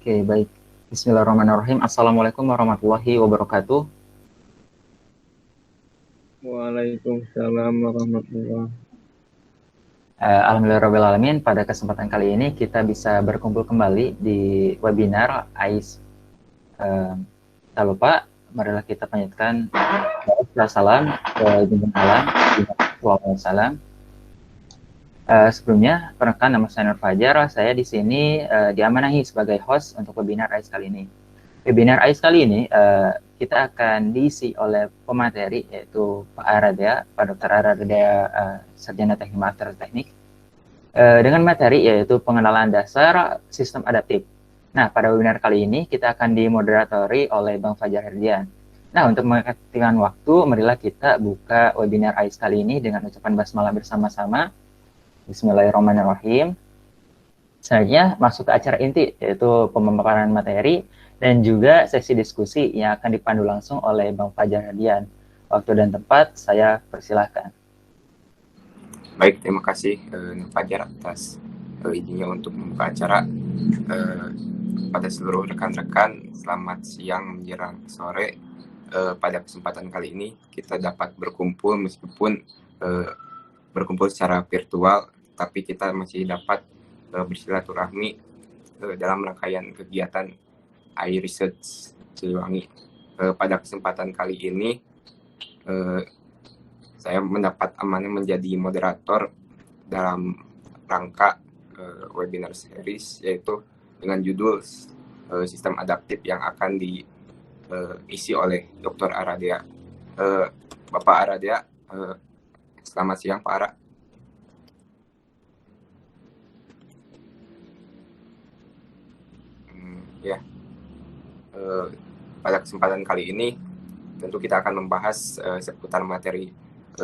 Oke, baik. Bismillahirrahmanirrahim. Assalamualaikum warahmatullahi wabarakatuh. Waalaikumsalam warahmatullah. Alhamdulillahirrahmanirrahim. Pada kesempatan kali ini kita bisa berkumpul kembali di webinar AIS. Tak lupa, marilah kita panjatkan salam ke junjungan alam, Wassalamualaikum. Sebelumnya, perkenalkan nama saya Nur Fajar. Saya di sini diamanahi sebagai host untuk webinar AIS kali ini. Webinar AIS kali ini kita akan diisi oleh pemateri yaitu Pak Aradea, Pak Dr. Aradea, Sarjana Teknik Master Teknik, dengan materi yaitu pengenalan dasar sistem adaptif. Nah, pada webinar kali ini kita akan dimoderatori oleh Bang Fajar Herdian. Nah, untuk mengefektifkan waktu, marilah kita buka webinar AIS kali ini dengan ucapan basmalah bersama-sama. Bismillahirrahmanirrahim. Selanjutnya masuk ke acara inti, yaitu pemaparan materi dan juga sesi diskusi yang akan dipandu langsung oleh Bang Fajar Herdian. Waktu dan tempat saya persilahkan. Baik, terima kasih Nur Fajar atas izinnya untuk membuka acara. Pada seluruh rekan-rekan, selamat siang menjelang sore. Pada kesempatan kali ini kita dapat berkumpul meskipun berkumpul secara virtual, tapi kita masih dapat bersilaturahmi dalam rangkaian kegiatan AI Research Siliwangi. Pada kesempatan kali ini saya mendapat amanah menjadi moderator dalam rangka webinar series, yaitu dengan judul sistem adaptif yang akan diisi oleh Dr. Aradea. Bapak Aradea, selamat siang Pak Ara. Pada kesempatan kali ini tentu kita akan membahas seputar materi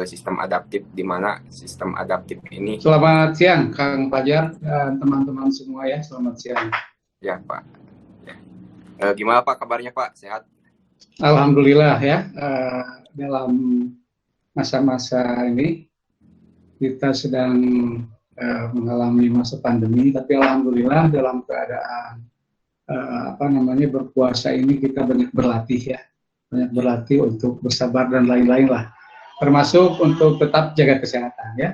sistem adaptif, di mana sistem adaptif ini. Selamat siang Kang Fajar dan teman-teman semua ya, selamat siang. Ya Pak. Ya. Gimana Pak kabarnya Pak? Sehat? Alhamdulillah ya, dalam masa-masa ini kita sedang mengalami masa pandemi, tapi alhamdulillah dalam keadaan berpuasa ini kita banyak berlatih ya, banyak berlatih untuk bersabar dan lain-lain lah, termasuk untuk tetap jaga kesehatan ya,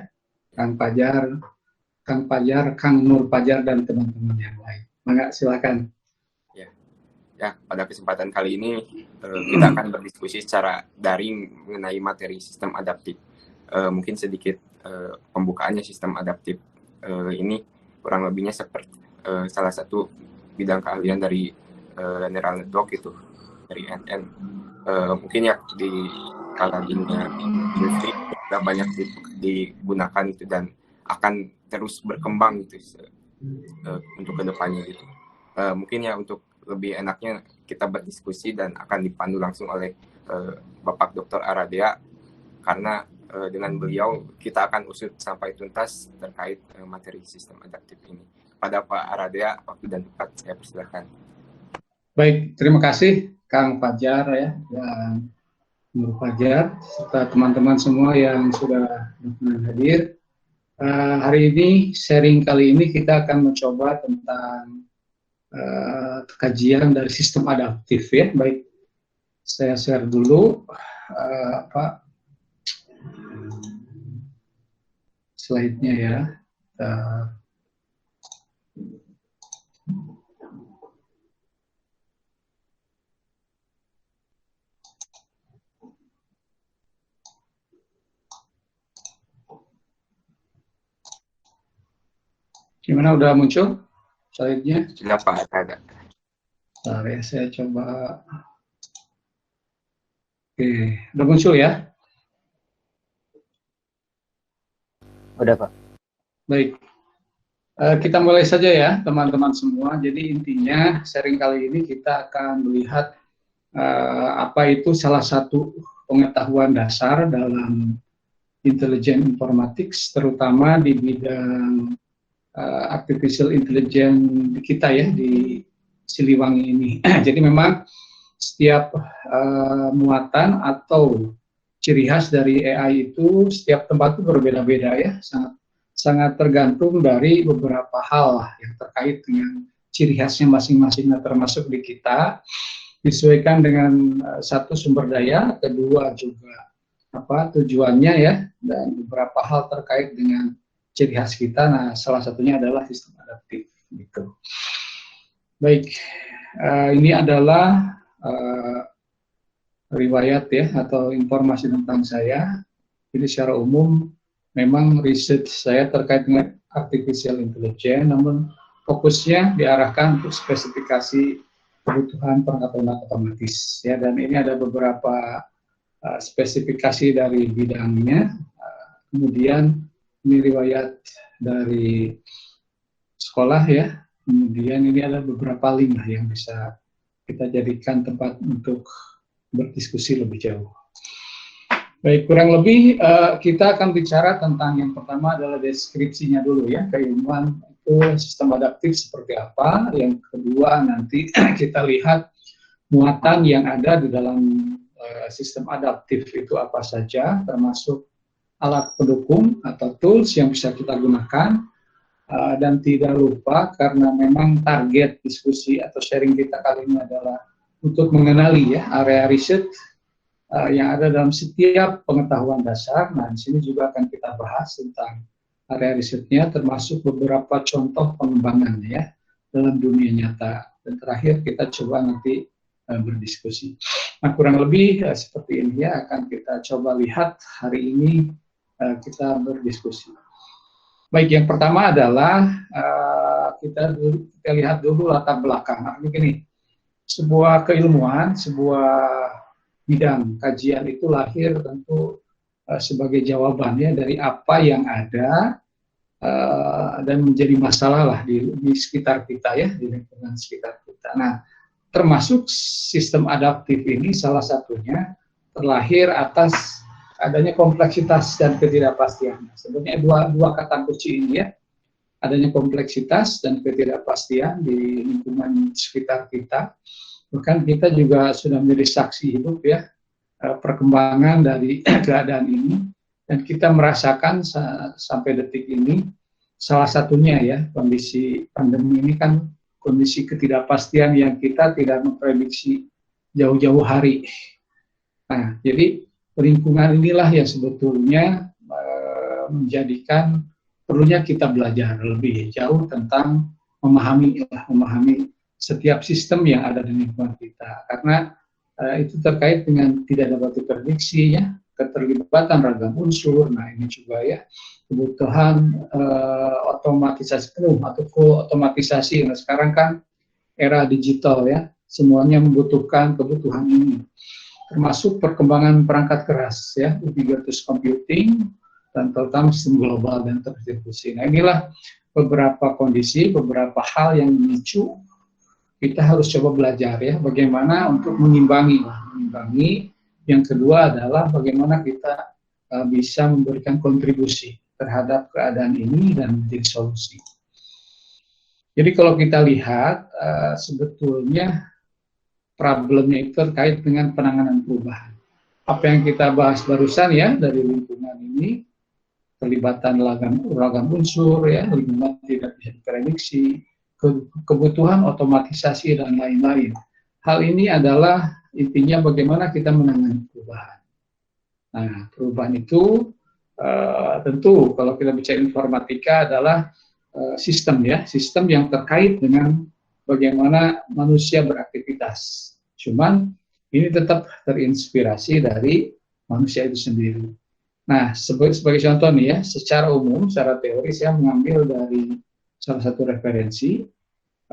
Kang Fajar, Kang Nur Fajar dan teman-teman yang lain. Mangga silakan. Ya, pada kesempatan kali ini kita akan berdiskusi secara daring mengenai materi sistem adaptif. Mungkin sedikit pembukaannya. Sistem adaptif ini kurang lebihnya seperti salah satu bidang keahlian dari neural network itu, dari NN. Mungkin ya di kalangan industri sudah banyak digunakan itu dan akan terus berkembang gitu untuk kedepannya gitu. Mungkin ya untuk lebih enaknya kita berdiskusi dan akan dipandu langsung oleh Bapak Dr. Aradea, karena dengan beliau kita akan usut sampai tuntas terkait materi sistem adaptif ini. Pada Pak Aradea, waktu dan tempat saya persilahkan. Baik, terima kasih Kang Fajar ya, dan Nur Fajar serta teman-teman semua yang sudah hadir. Hari ini sharing kali ini kita akan mencoba tentang kajian dari sistem adaptif ya. Baik, saya share dulu slide-nya ya. Gimana, udah muncul slide-nya? Sudah Pak, ada. Bentar ya, saya coba. Oke, udah muncul ya? Udah Pak. Baik, kita mulai saja ya teman-teman semua. Jadi intinya sharing kali ini kita akan melihat apa itu salah satu pengetahuan dasar dalam intelligent informatics, terutama di bidang artificial intelligence kita ya di Siliwangi ini. Jadi memang setiap muatan atau ciri khas dari AI itu setiap tempat itu berbeda-beda ya, sangat tergantung dari beberapa hal lah yang terkait dengan ciri khasnya masing-masing, termasuk di kita disesuaikan dengan satu sumber daya, kedua juga tujuannya ya, dan beberapa hal terkait dengan ciri khas kita. Nah, salah satunya adalah sistem adaptif gitu. Baik, ini adalah riwayat ya atau informasi tentang saya. Jadi secara umum memang riset saya terkait dengan artificial intelligence, namun fokusnya diarahkan untuk spesifikasi kebutuhan perangkat lunak otomatis ya, dan ini ada beberapa spesifikasi dari bidangnya. Kemudian ini riwayat dari sekolah ya, kemudian ini ada beberapa link yang bisa kita jadikan tempat untuk berdiskusi lebih jauh. Baik, kurang lebih kita akan bicara tentang yang pertama adalah deskripsinya dulu ya, keilmuan itu sistem adaptif seperti apa. Yang kedua nanti kita lihat muatan yang ada di dalam sistem adaptif itu apa saja, termasuk alat pendukung atau tools yang bisa kita gunakan. Dan tidak lupa, karena memang target diskusi atau sharing kita kali ini adalah untuk mengenali ya area riset yang ada dalam setiap pengetahuan dasar. Nah, di sini juga akan kita bahas tentang area risetnya, termasuk beberapa contoh pengembangan ya dalam dunia nyata. Dan terakhir kita coba nanti berdiskusi. Nah, kurang lebih seperti ini ya, akan kita coba lihat hari ini kita berdiskusi. Baik, yang pertama adalah kita lihat dulu latar belakang. Nah, begini, sebuah keilmuan, sebuah bidang kajian itu lahir tentu sebagai jawabannya dari apa yang ada dan menjadi masalah lah di sekitar kita ya, di lingkungan sekitar kita. Nah, termasuk sistem adaptif ini salah satunya terlahir atas adanya kompleksitas dan ketidakpastian. Sebenarnya dua kata kunci ini ya, adanya kompleksitas dan ketidakpastian di lingkungan sekitar kita. Bahkan kita juga sudah menjadi saksi hidup ya perkembangan dari keadaan ini, dan kita merasakan sampai detik ini. Salah satunya ya, kondisi pandemi ini kan kondisi ketidakpastian yang kita tidak memprediksi jauh-jauh hari. Nah, jadi lingkungan inilah yang sebetulnya menjadikan perlunya kita belajar lebih jauh tentang memahami setiap sistem yang ada di lingkungan kita, karena itu terkait dengan tidak dapat diprediksi ya, keterlibatan ragam unsur. Nah, ini juga ya kebutuhan otomatisasi penuh atau full otomatisasi. Nah, sekarang kan era digital ya, semuanya membutuhkan kebutuhan ini, termasuk perkembangan perangkat keras ya, ubiquitous computing, dan terutama sistem global dan terdistribusi. Nah, inilah beberapa kondisi, beberapa hal yang memicu kita harus coba belajar ya, bagaimana untuk mengimbangi. Yang kedua adalah bagaimana kita bisa memberikan kontribusi terhadap keadaan ini dan menjadi solusi. Jadi kalau kita lihat sebetulnya problemnya itu terkait dengan penanganan perubahan. Apa yang kita bahas barusan ya dari lingkungan ini, terlibatan ragam unsur ya, lingkungan tidak bisa diprediksi, kebutuhan otomatisasi dan lain-lain. Hal ini adalah intinya bagaimana kita menangani perubahan. Nah, perubahan itu tentu kalau kita bicara informatika adalah sistem ya, sistem yang terkait dengan bagaimana manusia beraktivitas. Cuman ini tetap terinspirasi dari manusia itu sendiri. Nah, sebagai contoh nih ya, secara umum, secara teori saya mengambil dari salah satu referensi.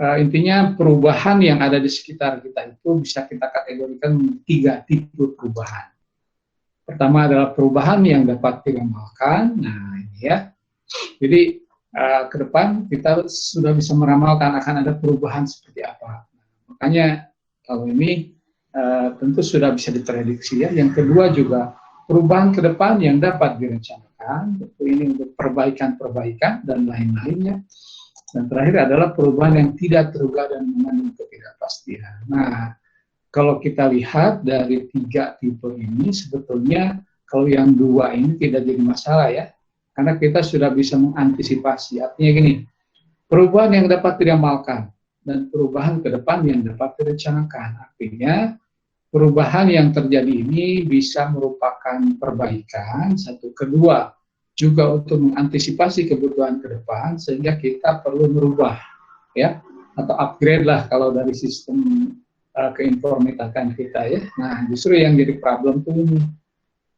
Intinya perubahan yang ada di sekitar kita itu bisa kita kategorikan 3 tipe perubahan. Pertama adalah perubahan yang dapat diramalkan. Nah, ini ya. Jadi ke depan kita sudah bisa meramalkan akan ada perubahan seperti apa. Makanya kalau ini tentu sudah bisa diprediksi ya. Yang kedua juga perubahan ke depan yang dapat direncanakan, tentu ini untuk perbaikan dan lain-lainnya. Dan terakhir adalah perubahan yang tidak terduga dan mengandung ketidakpastian. Nah, kalau kita lihat dari 3 tipe ini, sebetulnya kalau yang 2 ini tidak jadi masalah ya, karena kita sudah bisa mengantisipasi. Artinya gini, perubahan yang dapat diramalkan, dan perubahan ke depan yang dapat direncanakan. Artinya, perubahan yang terjadi ini bisa merupakan perbaikan, satu. Kedua, juga untuk mengantisipasi kebutuhan ke depan, sehingga kita perlu merubah, ya, atau upgrade lah kalau dari sistem keinformatakan kita, ya. Nah, justru yang jadi problem itu ini,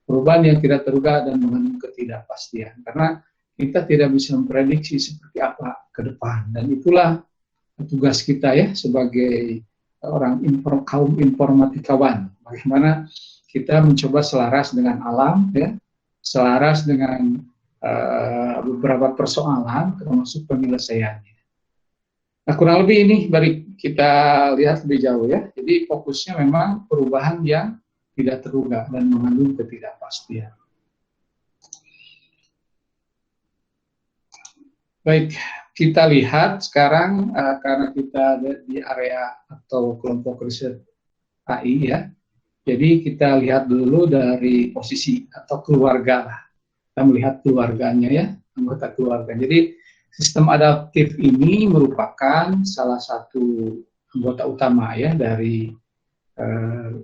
perubahan yang tidak terduga dan mengandung ketidakpastian, karena kita tidak bisa memprediksi seperti apa ke depan, dan itulah tugas kita, ya, sebagai kaum informatikawan, bagaimana kita mencoba selaras dengan alam, ya, selaras dengan beberapa persoalan termasuk penyelesaiannya. Nah, kurang lebih ini mari kita lihat lebih jauh, ya. Jadi fokusnya memang perubahan yang tidak terduga dan mengandung ketidakpastian. Baik, kita lihat sekarang karena kita ada di area atau kelompok riset AI, ya. Jadi kita lihat dulu dari posisi atau keluarga lah. Kita melihat keluarganya, ya, anggota keluarga. Jadi sistem adaptif ini merupakan salah satu anggota utama, ya, dari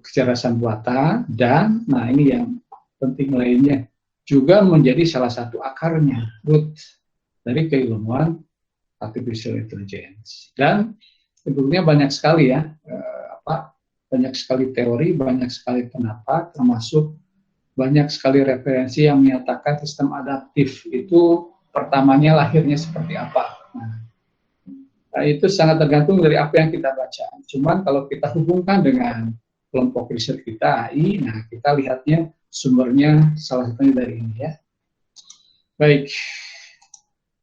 kecerdasan buatan, dan nah ini yang penting lainnya juga menjadi salah satu akarnya, root dari keilmuan artificial intelligence. Dan tentunya banyak sekali, ya, banyak sekali teori, banyak sekali pendapat, termasuk banyak sekali referensi yang menyatakan sistem adaptif itu pertamanya lahirnya seperti apa. Nah, itu sangat tergantung dari apa yang kita baca. Cuman kalau kita hubungkan dengan kelompok riset kita, AI, nah kita lihatnya sumbernya salah satunya dari ini, ya. Baik,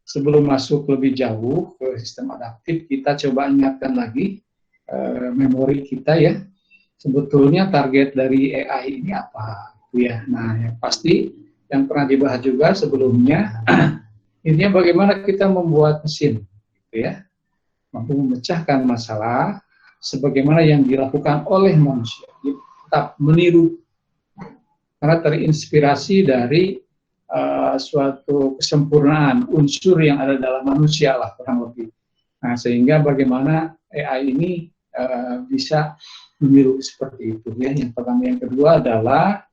sebelum masuk lebih jauh ke sistem adaptif, kita coba ingatkan lagi memori kita, ya. Sebetulnya target dari AI ini apa? Ya, nah yang pasti yang pernah dibahas juga sebelumnya, intinya bagaimana kita membuat mesin, gitu, ya, mampu memecahkan masalah sebagaimana yang dilakukan oleh manusia, tetap meniru karena terinspirasi dari suatu kesempurnaan unsur yang ada dalam manusia lah kurang lebih. Nah, sehingga bagaimana AI ini bisa meniru seperti itu, ya. Yang pertama, yang kedua adalah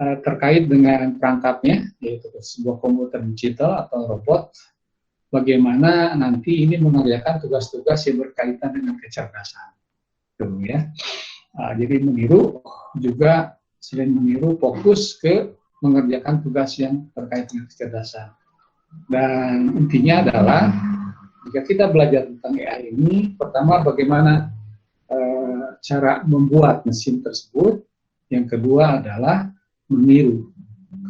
terkait dengan perangkapnya, yaitu sebuah komputer digital atau robot, bagaimana nanti ini mengerjakan tugas-tugas yang berkaitan dengan kecerdasan, gitu, ya. Jadi meniru juga, selain meniru, fokus ke mengerjakan tugas yang terkait dengan kecerdasan. Dan intinya adalah jika kita belajar tentang AI ini, pertama bagaimana cara membuat mesin tersebut, yang kedua adalah meniru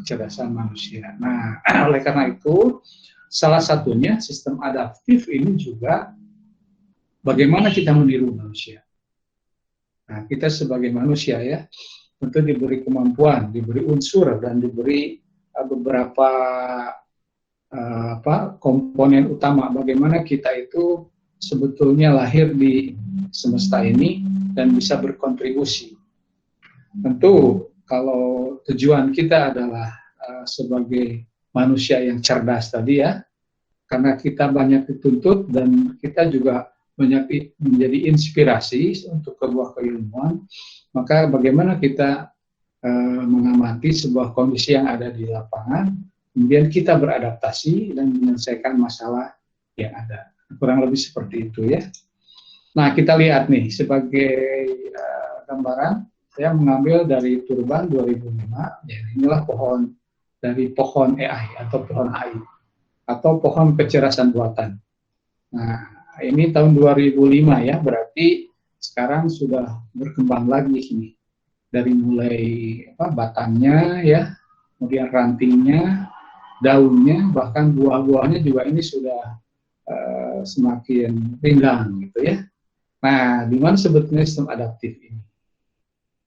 kecerdasan manusia. Nah, oleh karena itu, salah satunya sistem adaptif ini juga bagaimana kita meniru manusia. Nah, kita sebagai manusia, ya, tentu diberi kemampuan, diberi unsur, dan diberi beberapa komponen utama bagaimana kita itu sebetulnya lahir di semesta ini dan bisa berkontribusi. Tentu kalau tujuan kita adalah sebagai manusia yang cerdas tadi, ya, karena kita banyak dituntut dan kita juga banyak menjadi inspirasi untuk sebuah keilmuan, maka bagaimana kita mengamati sebuah kondisi yang ada di lapangan, kemudian kita beradaptasi dan menyelesaikan masalah yang ada. Kurang lebih seperti itu, ya. Nah, kita lihat nih sebagai gambaran, saya mengambil dari Turban 2005, ya, inilah pohon dari pohon AI atau pohon AI atau pohon kecerdasan buatan. Nah, ini tahun 2005, ya, berarti sekarang sudah berkembang lagi ini. Dari mulai batangnya, ya, kemudian rantingnya, daunnya, bahkan buah-buahnya juga ini sudah semakin rindang, gitu, ya. Nah, di mana sebetulnya sistem adaptif ini?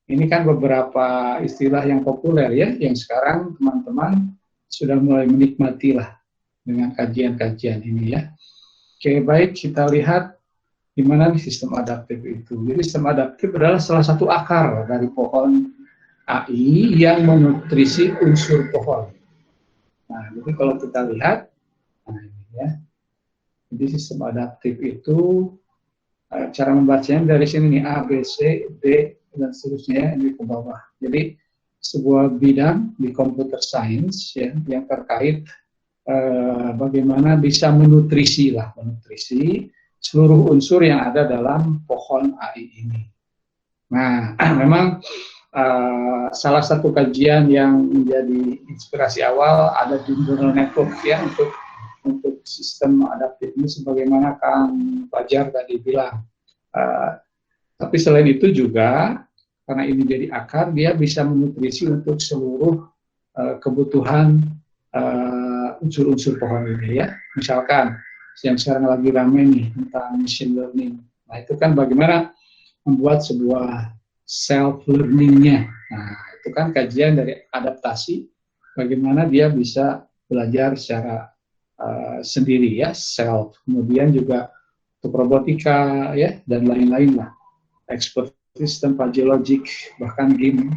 Ini kan beberapa istilah yang populer, ya, yang sekarang teman-teman sudah mulai menikmati lah dengan kajian-kajian ini, ya. Oke, baik, kita lihat di mana sistem adaptif itu. Jadi sistem adaptif adalah salah satu akar dari pohon AI yang menutrisi unsur pohon. Nah, jadi kalau kita lihat, nah ini, ya. Jadi sistem adaptif itu Cara membacanya dari sini nih, A, B, C, D, dan seterusnya ini ke bawah. Jadi sebuah bidang di computer science ya, yang terkait bagaimana bisa menutrisi seluruh unsur yang ada dalam pohon AI ini. Nah, memang salah satu kajian yang menjadi inspirasi awal ada di neural network ya untuk sistem adaptif ini, sebagaimana Kang Fajar tadi bilang. Tapi selain itu juga karena ini jadi akar, dia bisa menutrisi untuk seluruh kebutuhan unsur-unsur pohon ini ya. Misalkan yang sekarang lagi ramai nih tentang machine learning. Nah itu kan bagaimana membuat sebuah self learningnya. Nah itu kan kajian dari adaptasi, bagaimana dia bisa belajar secara sendiri ya, self. Kemudian juga untuk robotika ya dan lain-lain lah, expert system, fuzzy logic, bahkan game,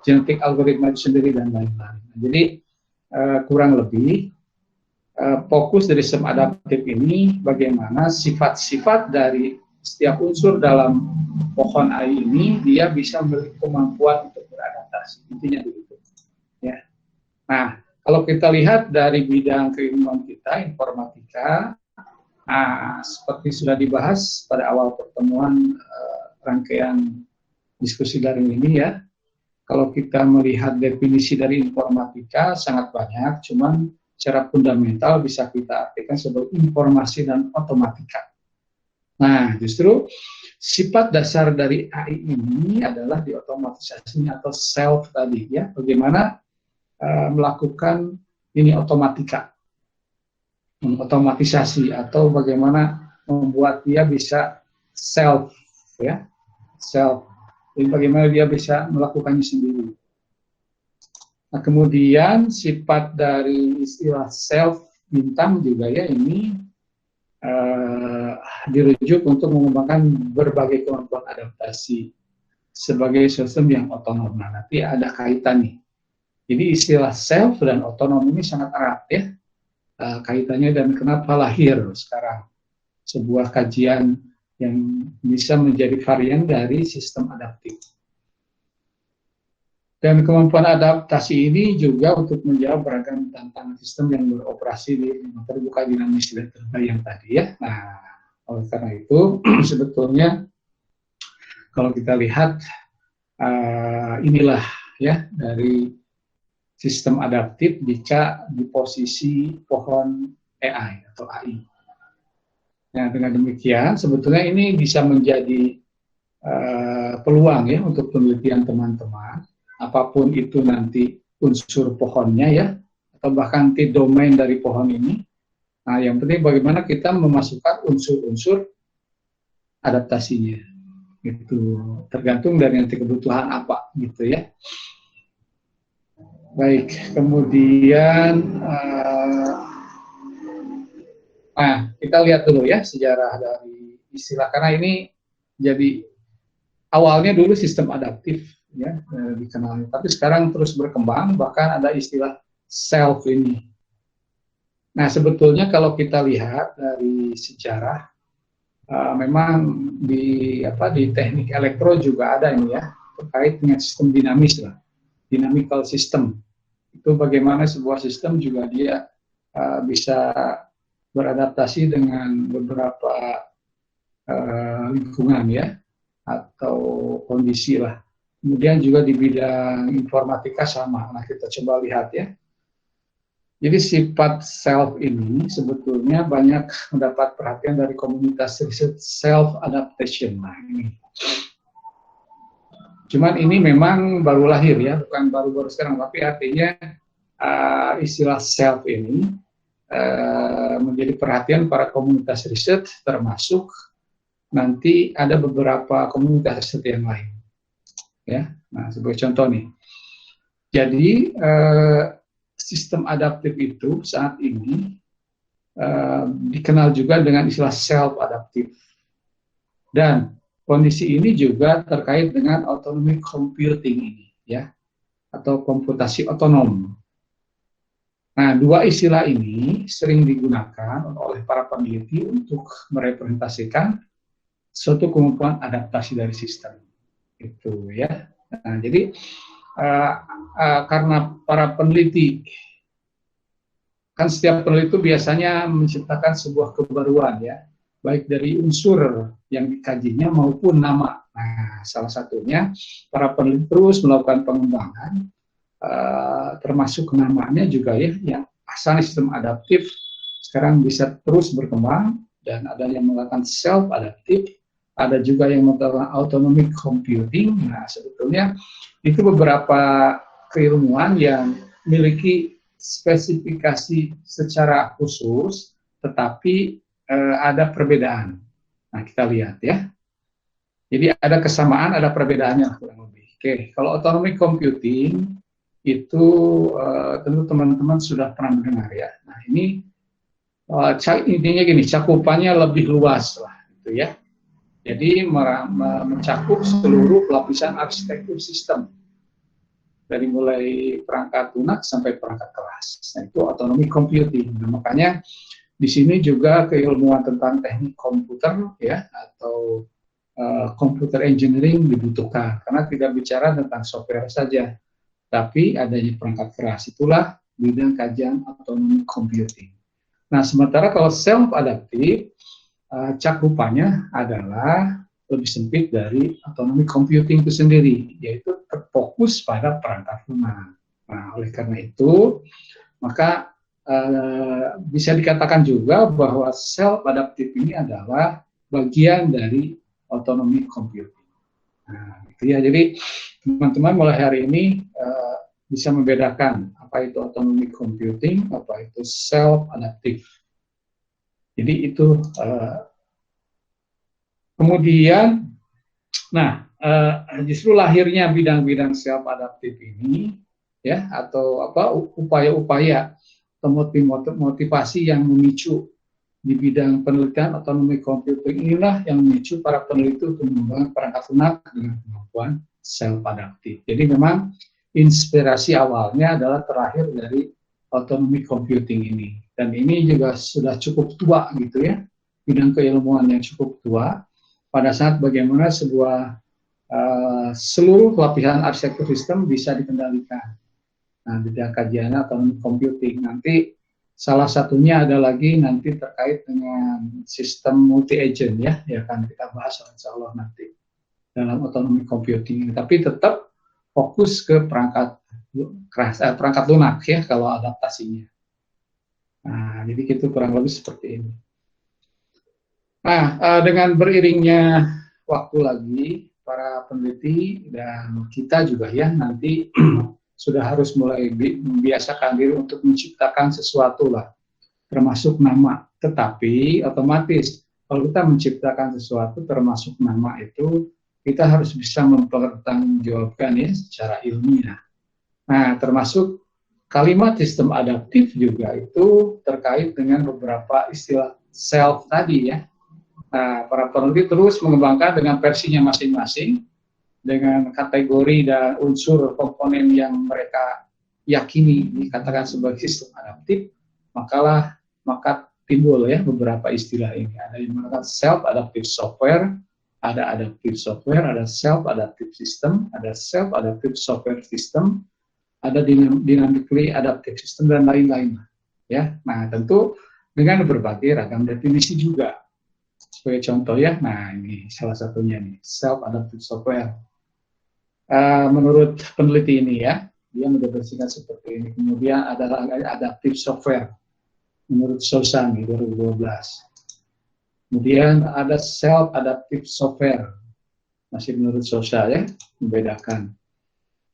genetic algoritma itu sendiri dan lain-lain. Jadi kurang lebih fokus dari sistem adaptif ini bagaimana sifat-sifat dari setiap unsur dalam pohon AI ini dia bisa memiliki kemampuan untuk beradaptasi. Intinya begitu. Ya. Nah, kalau kita lihat dari bidang keilmuan kita, informatika, seperti sudah dibahas pada awal pertemuan rangkaian diskusi daring ini ya, kalau kita melihat definisi dari informatika sangat banyak, cuman secara fundamental bisa kita artikan sebagai informasi dan otomatika. Nah, justru sifat dasar dari AI ini adalah diotomatisasinya atau self tadi ya, bagaimana melakukan ini otomatika, otomatisasi atau bagaimana membuat dia bisa self ya, self. Jadi bagaimana dia bisa melakukannya sendiri. Nah, kemudian sifat dari istilah self bintang juga ya ini dirujuk untuk mengembangkan berbagai kemampuan adaptasi sebagai sistem yang otonom. Nah, nanti ada kaitan nih. Jadi istilah self dan otonom ini sangat erat ya kaitannya, dan kenapa lahir sekarang sebuah kajian yang bisa menjadi varian dari sistem adaptif. Dan kemampuan adaptasi ini juga untuk menjawab beragam tantangan sistem yang beroperasi di terbuka, dinamis, dan terbayang tadi ya. Nah, oleh karena itu sebetulnya kalau kita lihat inilah ya dari sistem adaptif jika di posisi pohon AI atau AI. Nah, dengan demikian sebetulnya ini bisa menjadi peluang ya untuk penelitian teman-teman, apapun itu nanti unsur pohonnya ya, atau bahkan domain dari pohon ini. Nah, yang penting bagaimana kita memasukkan unsur-unsur adaptasinya. Itu tergantung dari nanti kebutuhan apa gitu ya. Baik, kemudian kita lihat dulu ya sejarah dari istilah, karena ini jadi awalnya dulu sistem adaptif ya dikenal, tapi sekarang terus berkembang, bahkan ada istilah self ini. Nah, sebetulnya kalau kita lihat dari sejarah memang di teknik elektro juga ada ini ya, terkait dengan sistem dinamis lah, dynamical system. Itu bagaimana sebuah sistem juga dia bisa beradaptasi dengan beberapa lingkungan ya atau kondisi lah. Kemudian juga di bidang informatika sama. Nah, kita coba lihat ya. Jadi sifat self ini sebetulnya banyak mendapat perhatian dari komunitas riset self adaptation. Nah, ini. Cuman ini memang baru lahir ya, bukan baru-baru sekarang, tapi artinya istilah self ini menjadi perhatian para komunitas riset, termasuk nanti ada beberapa komunitas riset yang lain. Ya, nah sebagai contoh nih. Jadi sistem adaptif itu saat ini dikenal juga dengan istilah self adaptif. Dan kondisi ini juga terkait dengan autonomic computing ini, ya, atau komputasi otonom. Nah, dua istilah ini sering digunakan oleh para peneliti untuk merepresentasikan suatu kemampuan adaptasi dari sistem. Itu ya. Nah, jadi karena para peneliti, kan setiap peneliti itu biasanya menciptakan sebuah kebaruan ya, baik dari unsur yang dikajinya maupun nama. Nah, salah satunya para peneliti terus melakukan pengembangan, termasuk namanya juga ya, yang asalnya sistem adaptif sekarang bisa terus berkembang, dan ada yang melakukan self adaptif, ada juga yang melakukan autonomic computing. Nah, sebetulnya itu beberapa keilmuan yang memiliki spesifikasi secara khusus, tetapi ada perbedaan. Nah, kita lihat ya. Jadi ada kesamaan, ada perbedaannya kurang lebih. Oke, kalau autonomic computing itu tentu teman-teman sudah pernah mendengar ya. Nah, ini intinya gini, cakupannya lebih luas lah, gitu ya. Jadi mencakup seluruh lapisan arsitektur sistem, dari mulai perangkat lunak sampai perangkat keras. Nah, itu autonomic computing. Nah, makanya di sini juga keilmuan tentang teknik komputer ya, atau computer engineering dibutuhkan, karena tidak bicara tentang software saja, tapi adanya perangkat keras. Itulah bidang kajian autonomic computing. Nah, sementara kalau self adaptive, cakupannya adalah lebih sempit dari autonomic computing itu sendiri, yaitu terfokus pada perangkat lunak. Nah, oleh karena itu, maka bisa dikatakan juga bahwa self adaptive ini adalah bagian dari autonomic computing. Nah, itu ya. Jadi teman-teman mulai hari ini bisa membedakan apa itu autonomic computing, apa itu self adaptive. Jadi itu kemudian, nah justru lahirnya bidang-bidang self adaptive ini ya, atau apa, upaya-upaya atau motivasi yang memicu di bidang penelitian autonomic computing inilah yang memicu para peneliti untuk mengembangkan perangkat lunak dengan kemampuan self adaptive. Jadi memang inspirasi awalnya adalah terlahir dari autonomic computing ini, dan ini juga sudah cukup tua gitu ya, bidang keilmuan yang cukup tua pada saat bagaimana sebuah seluruh lapisan arsitektur sistem bisa dikendalikan. Nah, bidang kajian autonomic computing nanti salah satunya ada lagi nanti terkait dengan sistem multi agent ya, akan kita bahas insya Allah nanti dalam autonomic computing. Tapi tetap fokus ke perangkat keras, perangkat lunak ya kalau adaptasinya. Nah, jadi itu kurang lebih seperti ini. Nah, dengan beriringnya waktu lagi, para peneliti dan kita juga ya nanti sudah harus mulai membiasakan diri untuk menciptakan sesuatu lah, termasuk nama. Tetapi otomatis kalau kita menciptakan sesuatu termasuk nama itu, kita harus bisa mempertanggungjawabkan ya secara ilmiah. Nah, termasuk kalimat sistem adaptif juga itu terkait dengan beberapa istilah self tadi ya. Nah, para peneliti terus mengembangkan dengan versinya masing-masing, dengan kategori dan unsur komponen yang mereka yakini dikatakan sebagai sistem adaptif, maka timbul ya beberapa istilah ini. Ada yang mengatakan self-adaptive software, ada adaptive software, ada self-adaptive system, ada self-adaptive software system, ada dynamically adaptive system, dan lain-lain. Ya, nah tentu dengan berbagai ragam definisi juga. Sebagai contoh ya, nah ini salah satunya nih, self-adaptive software. Menurut peneliti ini ya, dia mendefinisikan seperti ini. Kemudian ada adaptive software, menurut Sosa nih 2012. Kemudian ada self-adaptive software, masih menurut Sosa ya, membedakan.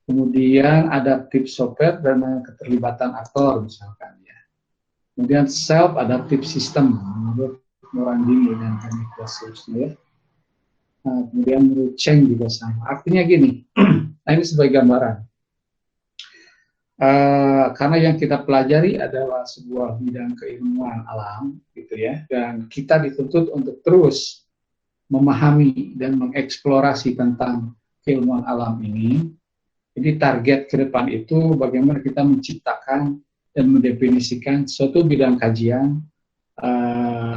Kemudian adaptive software dan keterlibatan aktor misalkan ya. Kemudian self-adaptive system, menurut Morandini dan Niklas ya. Nah, kemudian menurut Cheng juga sama. Artinya gini, nah ini sebagai gambaran. Karena yang kita pelajari adalah sebuah bidang keilmuan alam, gitu ya, dan kita dituntut untuk terus memahami dan mengeksplorasi tentang keilmuan alam ini. Jadi target ke depan itu bagaimana kita menciptakan dan mendefinisikan suatu bidang kajian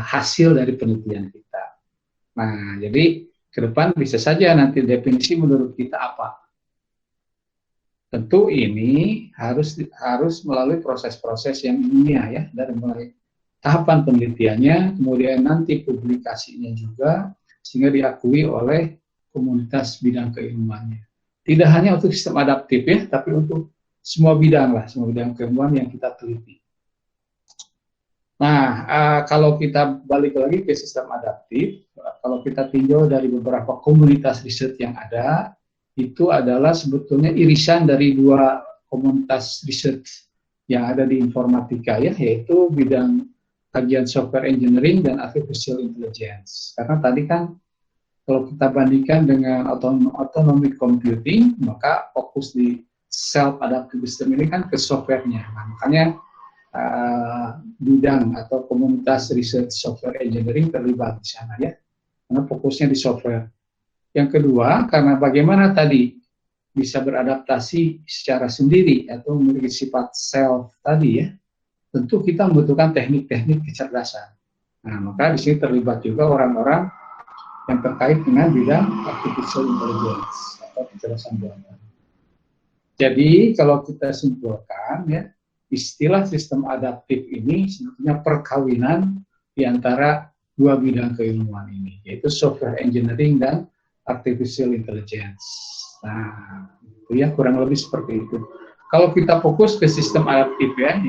hasil dari penelitian kita. Nah, jadi ke depan bisa saja nanti definisi menurut kita apa. Tentu ini harus melalui proses-proses yang ilmiah ya, dari mulai tahapan penelitiannya, kemudian nanti publikasinya juga, sehingga diakui oleh komunitas bidang keilmuannya. Tidak hanya untuk sistem adaptif ya, tapi untuk semua bidang lah, semua bidang keilmuan yang kita teliti. Nah, kalau kita balik lagi ke sistem adaptif, kalau kita tinjau dari beberapa komunitas riset yang ada, itu adalah sebetulnya irisan dari dua komunitas riset yang ada di informatika ya, yaitu bidang kajian software engineering dan artificial intelligence. Karena tadi kan kalau kita bandingkan dengan autonomic computing, maka fokus di self adaptive system ini kan ke softwarenya. Nah, makanya bidang atau komunitas riset software engineering terlibat di sana ya, karena fokusnya di software. Yang kedua, karena bagaimana tadi bisa beradaptasi secara sendiri atau memiliki sifat self tadi ya, tentu kita membutuhkan teknik-teknik kecerdasan. Nah, maka di sini terlibat juga orang-orang yang terkait dengan bidang artificial intelligence atau kecerdasan buatan. Jadi kalau kita simpulkan ya, istilah sistem adaptif ini sebetulnya perkawinan di antara dua bidang keilmuan ini, yaitu software engineering dan artificial intelligence. Nah, itu ya kurang lebih seperti itu. Kalau kita fokus ke sistem adaptif ya,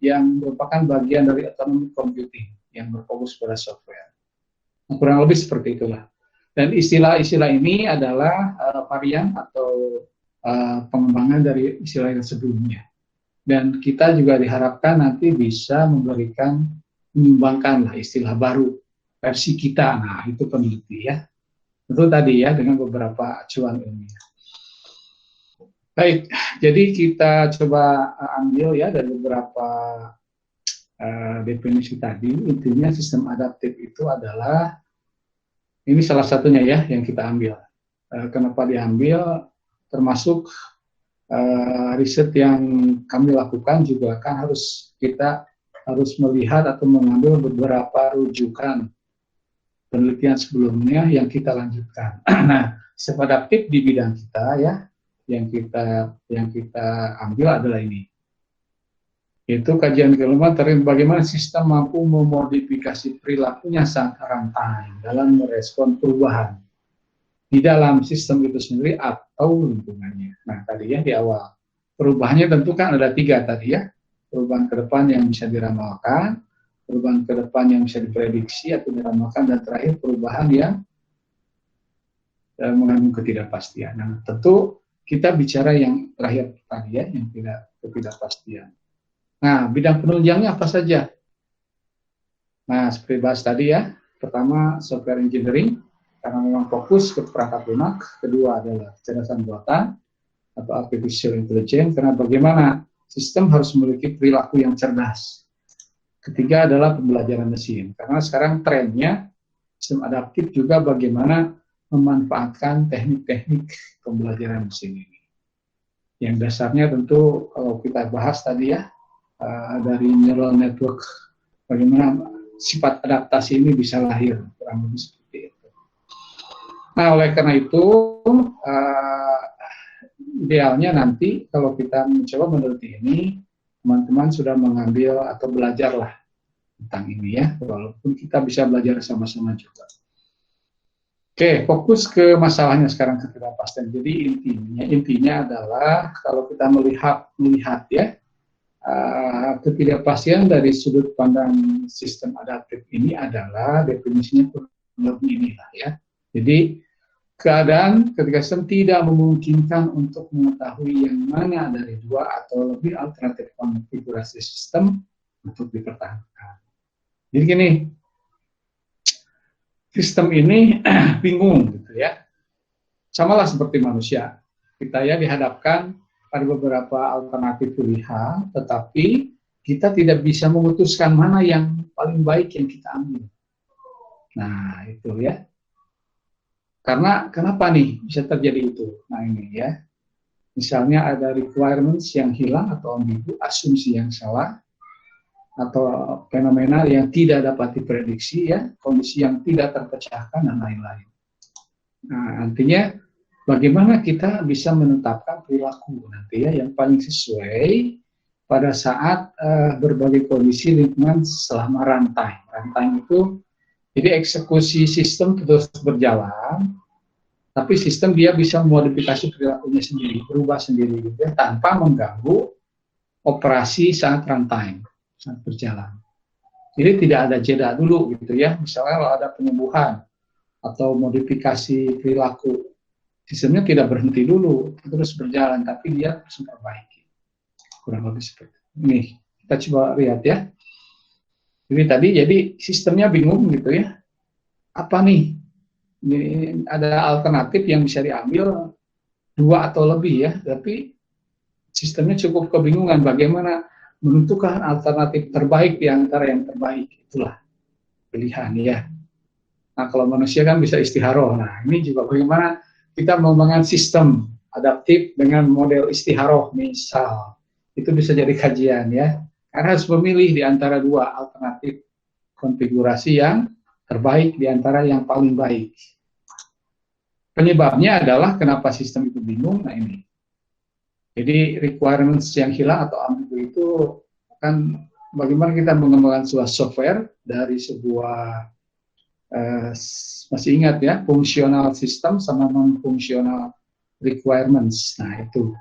yang merupakan bagian dari autonomic computing yang berfokus pada software. Nah, kurang lebih seperti itulah. Dan istilah-istilah ini adalah varian atau pengembangan dari istilah yang sebelumnya. Dan kita juga diharapkan nanti bisa menyumbangkan istilah baru versi kita. Nah, itu peneliti ya. Itu tadi ya, dengan beberapa acuan ilmiah. Baik, jadi kita coba ambil ya dari beberapa definisi tadi. Intinya sistem adaptif itu adalah, ini salah satunya ya yang kita ambil. Kenapa diambil? Termasuk riset yang kami lakukan juga kan kita harus melihat atau mengambil beberapa rujukan penelitian sebelumnya yang kita lanjutkan. Nah, sistem adaptif di bidang kita ya, yang kita ambil adalah ini, yaitu kajian keilmuan terkait bagaimana sistem mampu memodifikasi perilakunya saat runtime dalam merespon perubahan di dalam sistem itu sendiri atau lingkungannya. Nah, tadi ya di awal, perubahannya tentu kan ada 3 tadi ya, perubahan ke depan yang bisa diramalkan, perubahan ke depan yang bisa diprediksi atau diramalkan, dan terakhir perubahan yang mengandung ketidakpastian. Nah, tentu kita bicara yang terakhir tadi ya, yang ketidakpastian. Nah, bidang penunjangnya apa saja? Nah, seperti bahas tadi ya, pertama software engineering, karena memang fokus ke perangkat lunak. Kedua adalah kecerdasan buatan atau artificial intelligence, karena bagaimana sistem harus memiliki perilaku yang cerdas. Ketiga adalah pembelajaran mesin, karena sekarang trennya sistem adaptif juga bagaimana memanfaatkan teknik-teknik pembelajaran mesin ini. Yang dasarnya tentu kalau kita bahas tadi ya, dari neural network, bagaimana sifat adaptasi ini bisa lahir, kurang lebih seperti itu. Nah, oleh karena itu, idealnya nanti kalau kita mencoba meneliti ini, teman-teman sudah mengambil atau belajarlah tentang ini ya, walaupun kita bisa belajar sama-sama juga. Oke, fokus ke masalahnya sekarang, ketidakpastian. Jadi intinya adalah kalau kita melihat ya, ketidakpastian dari sudut pandang sistem adaptif ini adalah definisinya lebih inilah ya. Jadi keadaan ketika sistem tidak memungkinkan untuk mengetahui yang mana dari 2 atau lebih alternatif konfigurasi sistem untuk dipertahankan. Jadi gini, sistem ini bingung gitu ya. Samalah seperti manusia. Kita ya dihadapkan pada beberapa alternatif pilihan, tetapi kita tidak bisa memutuskan mana yang paling baik yang kita ambil. Nah, itu ya. Karena kenapa nih bisa terjadi itu? Nah, ini ya. Misalnya ada requirements yang hilang atau ambigu, asumsi yang salah, atau fenomena yang tidak dapat diprediksi ya, kondisi yang tidak terpecahkan dan lain-lain. Nah, artinya bagaimana kita bisa menetapkan perilaku nanti ya yang paling sesuai pada saat berbagai kondisi lingkungan selama runtime. Runtime itu jadi eksekusi sistem terus berjalan, tapi sistem dia bisa memodifikasi perilakunya sendiri, berubah sendiri gitu ya, tanpa mengganggu operasi saat runtime, saat berjalan. Jadi tidak ada jeda dulu gitu ya. Misalnya kalau ada penyembuhan atau modifikasi perilaku, sistemnya tidak berhenti dulu, terus berjalan, tapi dia terus memperbaiki. Kurang lebih seperti ini. Kita coba lihat ya. Jadi sistemnya bingung gitu ya. Apa nih? Ini ada alternatif yang bisa diambil 2 atau lebih ya, tapi sistemnya cukup kebingungan bagaimana menentukan alternatif terbaik di antara yang terbaik. Itulah pilihan ya. Nah, kalau manusia kan bisa istiharoh. Nah, ini juga bagaimana kita mengembangkan sistem adaptif dengan model istiharoh misal. Itu bisa jadi kajian ya. Karena harus memilih di antara 2 alternatif konfigurasi yang terbaik di antara yang paling baik. Penyebabnya adalah kenapa sistem itu bingung. Nah ini. Jadi requirements yang hilang atau ambigu itu kan bagaimana kita mengembangkan sebuah software dari sebuah masih ingat ya, fungsional system sama non-fungsional requirements. Nah itu.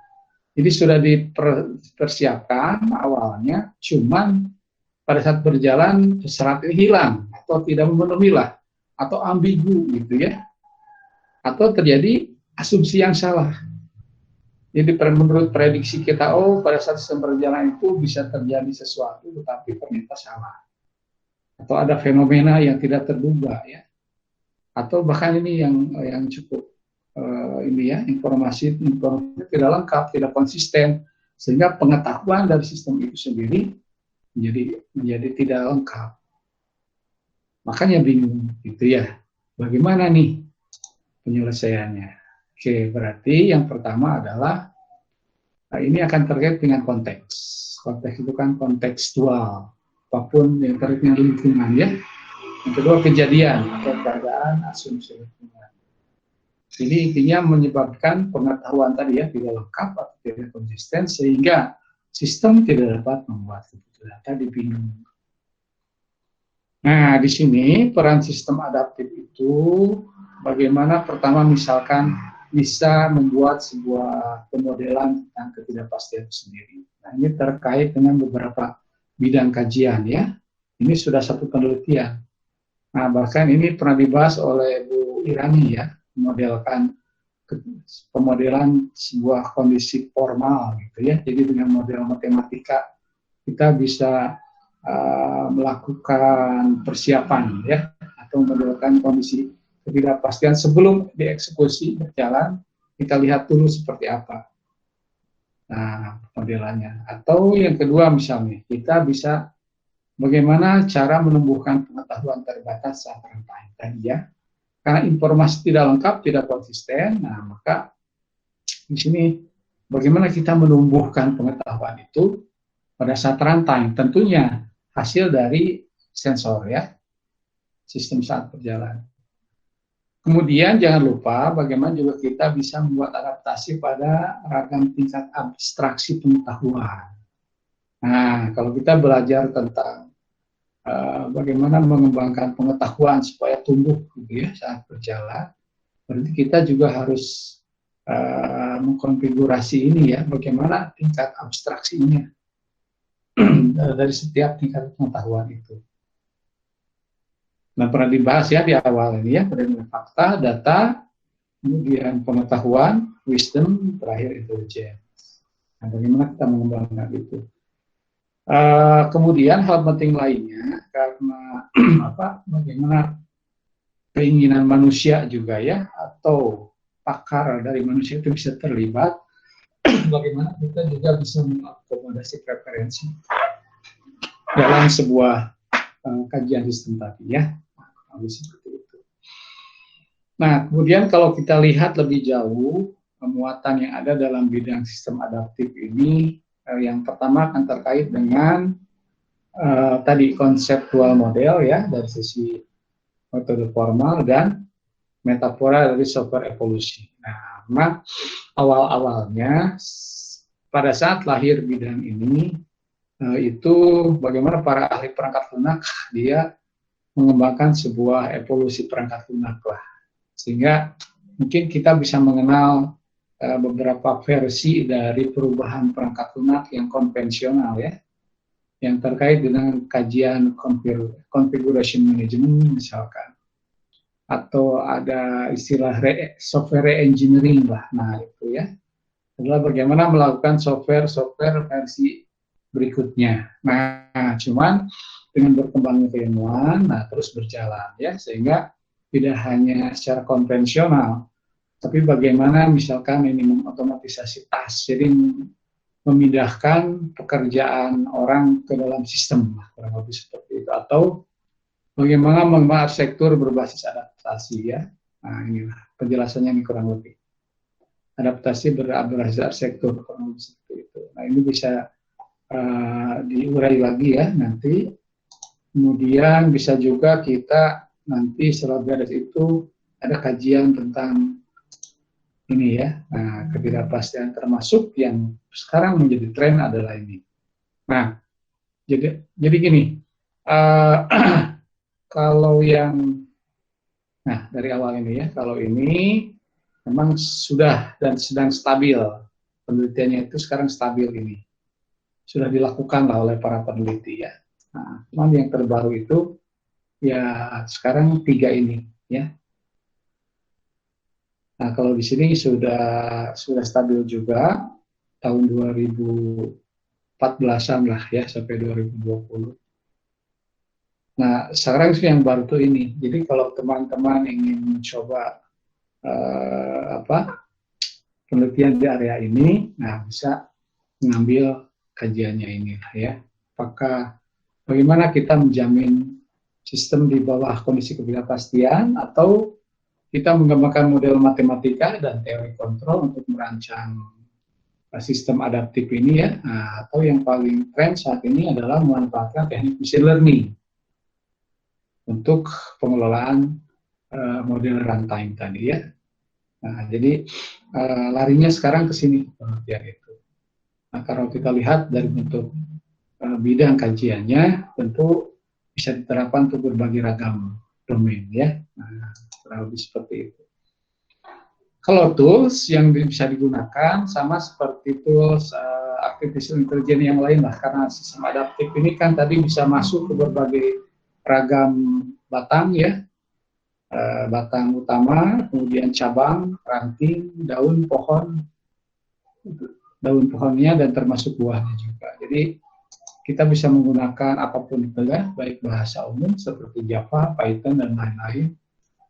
Jadi sudah dipersiapkan awalnya, cuman pada saat berjalan syarat ini hilang atau tidak memenuhi lah, atau ambigu gitu ya, atau terjadi asumsi yang salah. Jadi menurut prediksi kita, pada saat sistem berjalan itu bisa terjadi sesuatu, tetapi ternyata salah, atau ada fenomena yang tidak terduga ya, atau bahkan ini yang cukup ini ya, informasi tidak lengkap, tidak konsisten, sehingga pengetahuan dari sistem itu sendiri menjadi tidak lengkap. Makanya bingung gitu ya. Bagaimana nih penyelesaiannya? Oke, berarti yang pertama adalah ini akan terkait dengan konteks. Konteks itu kan kontekstual, apapun yang terkait dengan lingkungan ya. Yang kedua kejadian atau keadaan, asumsi lingkungan. Ini intinya menyebabkan pengetahuan tadi ya tidak lengkap atau tidak konsisten sehingga sistem tidak dapat membuat keputusan. Tadi bingung. Nah, di sini peran sistem adaptif itu bagaimana pertama misalkan bisa membuat sebuah pemodelan tentang ketidakpastian itu sendiri. Nah, ini terkait dengan beberapa bidang kajian ya. Ini sudah satu penelitian. Nah, bahkan ini pernah dibahas oleh Bu Irani ya, memodelkan pemodelan sebuah kondisi formal gitu ya. Jadi dengan model matematika kita bisa melakukan persiapan ya, atau memodelkan kondisi ketidakpastian sebelum dieksekusi berjalan, kita lihat dulu seperti apa modelannya. Atau yang kedua misalnya kita bisa bagaimana cara menumbuhkan pengetahuan terbatas saat runtime tadi ya. Karena informasi tidak lengkap, tidak konsisten, nah maka di sini bagaimana kita menumbuhkan pengetahuan itu pada saat runtime, tentunya hasil dari sensor ya, sistem saat berjalan. Kemudian jangan lupa bagaimana juga kita bisa membuat adaptasi pada ragam tingkat abstraksi pengetahuan. Nah, kalau kita belajar tentang bagaimana mengembangkan pengetahuan supaya tumbuh gitu ya saat berjalan, berarti kita juga harus mengkonfigurasi ini ya, bagaimana tingkat abstraksinya dari setiap tingkat pengetahuan itu. Nah, pernah dibahas ya di awal ini ya, berdasarkan fakta, data, kemudian pengetahuan, wisdom, terakhir intelligence. Nah, bagaimana kita mengembangkan itu? Kemudian hal penting lainnya karena bagaimana keinginan manusia juga ya, atau pakar dari manusia itu bisa terlibat, bagaimana kita juga bisa mengakomodasi preferensi dalam sebuah kajian sistem tadi ya. Seperti itu. Nah, kemudian kalau kita lihat lebih jauh muatan yang ada dalam bidang sistem adaptif ini, yang pertama akan terkait dengan tadi konseptual model ya dari sisi metode formal dan metafora dari software evolusi. Nah, memang awal-awalnya pada saat lahir bidang ini itu bagaimana para ahli perangkat lunak dia mengembangkan sebuah evolusi perangkat lunak lah, sehingga mungkin kita bisa mengenal beberapa versi dari perubahan perangkat lunak yang konvensional ya, yang terkait dengan kajian configuration management misalkan, atau ada istilah software re-engineering lah. Nah itu ya adalah bagaimana melakukan software versi berikutnya. Nah cuman dengan berkembangnya keilmuan, nah terus berjalan ya, sehingga tidak hanya secara konvensional, tapi bagaimana misalkan ini mengotomatisasi task, jadi memindahkan pekerjaan orang ke dalam sistem, kurang lebih seperti itu, atau bagaimana mengarsitektur berbasis adaptasi ya. Nah inilah penjelasannya ini kurang lebih. Adaptasi berbasis arsitektur kurang lebih seperti itu. Nah ini bisa diurai lagi ya nanti. Kemudian bisa juga kita nanti setelah beres itu ada kajian tentang ini ya, nah, ketidakpastian, termasuk yang sekarang menjadi tren adalah ini. Nah, jadi gini, kalau yang, nah dari awal ini ya, kalau ini memang sudah dan sedang stabil, penelitiannya itu sekarang stabil ini, sudah dilakukan lah oleh para peneliti ya. Nah, cuman yang terbaru itu ya sekarang 3 ini ya. Nah, kalau di sini sudah stabil juga tahun 2014-an lah ya sampai 2020. Nah, sekarang sih yang baru tuh ini. Jadi kalau teman-teman ingin mencoba penelitian di area ini, nah bisa mengambil kajiannya ini lah ya. Apakah bagaimana kita menjamin sistem di bawah kondisi ketidakpastian, atau kita mengembangkan model matematika dan teori kontrol untuk merancang sistem adaptif ini ya. Nah, atau yang paling tren saat ini adalah memanfaatkan teknik machine learning untuk pengelolaan model runtime tadi ya. Nah, jadi larinya sekarang ke sini pengertian itu. Nah, kalau kita lihat dari bentuk bidang kajiannya, tentu bisa diterapkan untuk berbagai ragam domain ya. Nah, kurang lebih seperti itu. Kalau tools yang bisa digunakan sama seperti tools artificial intelligence yang lain lah, karena sistem adaptif ini kan tadi bisa masuk ke berbagai ragam batang ya, batang utama, kemudian cabang, ranting, daun pohonnya, dan termasuk buahnya juga. Jadi kita bisa menggunakan apapun itu ya, baik bahasa umum seperti Java, Python, dan lain-lain.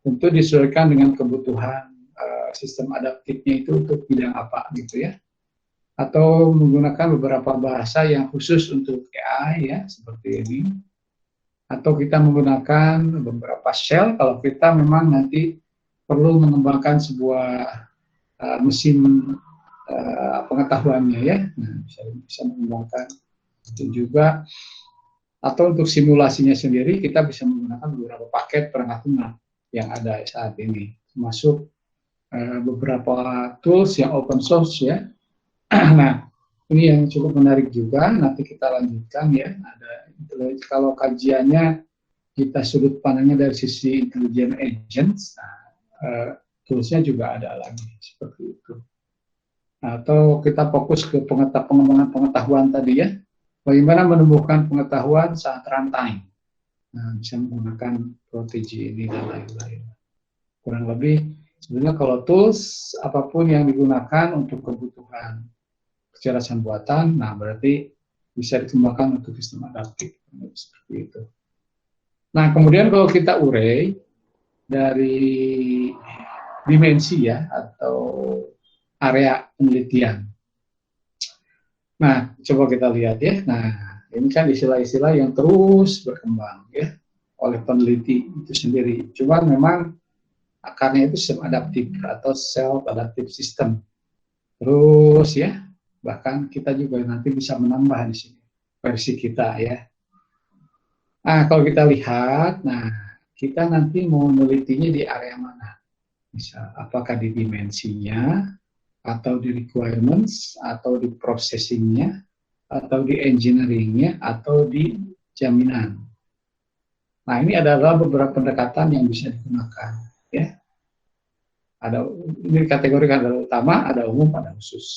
Tentu disesuaikan dengan kebutuhan sistem adaptifnya itu untuk bidang apa gitu ya. Atau menggunakan beberapa bahasa yang khusus untuk AI ya, seperti ini. Atau kita menggunakan beberapa shell kalau kita memang nanti perlu mengembangkan sebuah mesin pengetahuannya ya. Nah, bisa mengembangkan itu juga. Atau untuk simulasinya sendiri kita bisa menggunakan beberapa paket perangkat lunak yang ada saat ini, termasuk beberapa tools yang open source ya. Nah, ini yang cukup menarik juga, nanti kita lanjutkan ya. Ada kalau kajiannya kita sudut pandangnya dari sisi intelligent agents, nah, toolsnya juga ada lagi seperti itu. Atau kita fokus ke pengembangan pengetahuan tadi ya, bagaimana menumbuhkan pengetahuan saat runtime. Nah, bisa menggunakan protegi ini dan lain-lain. Kurang lebih sebenarnya kalau tools apapun yang digunakan untuk kebutuhan kecerdasan buatan, nah berarti bisa dikembangkan untuk sistem adaptif seperti itu. Nah, kemudian kalau kita urai dari dimensi ya atau area penelitian. Nah, coba kita lihat ya. Nah, ini kan istilah-istilah yang terus berkembang ya oleh peneliti itu sendiri. Cuma memang akarnya itu sistem adaptif atau self-adaptive system. Terus ya, bahkan kita juga nanti bisa menambah di sini versi kita ya. Kalau kita lihat, nah kita nanti mau menelitinya di area mana? Misal, apakah di dimensinya, atau di requirements, atau di processingnya, atau di engineeringnya, atau di jaminan. Nah, ini adalah beberapa pendekatan yang bisa digunakan, ya. Ini kategori ada utama, ada umum, ada khusus.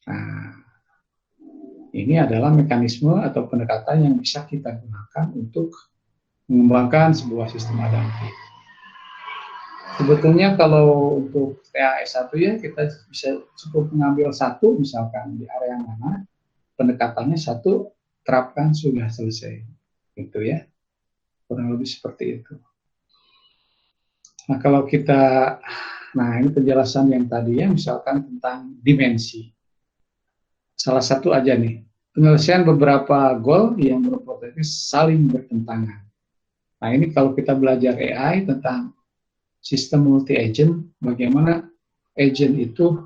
Nah, ini adalah mekanisme atau pendekatan yang bisa kita gunakan untuk mengembangkan sebuah sistem adaptif. Sebetulnya kalau untuk TAS1 ya, kita bisa cukup mengambil satu, misalkan di area mana, pendekatannya satu, terapkan sudah selesai. Gitu ya. Kurang lebih seperti itu. Nah, kalau kita, ini penjelasan yang tadi ya, misalkan tentang dimensi. Salah satu aja nih, penyelesaian beberapa goal yang berpotensi saling bertentangan. Nah, ini kalau kita belajar AI tentang sistem multi-agent, bagaimana agent itu,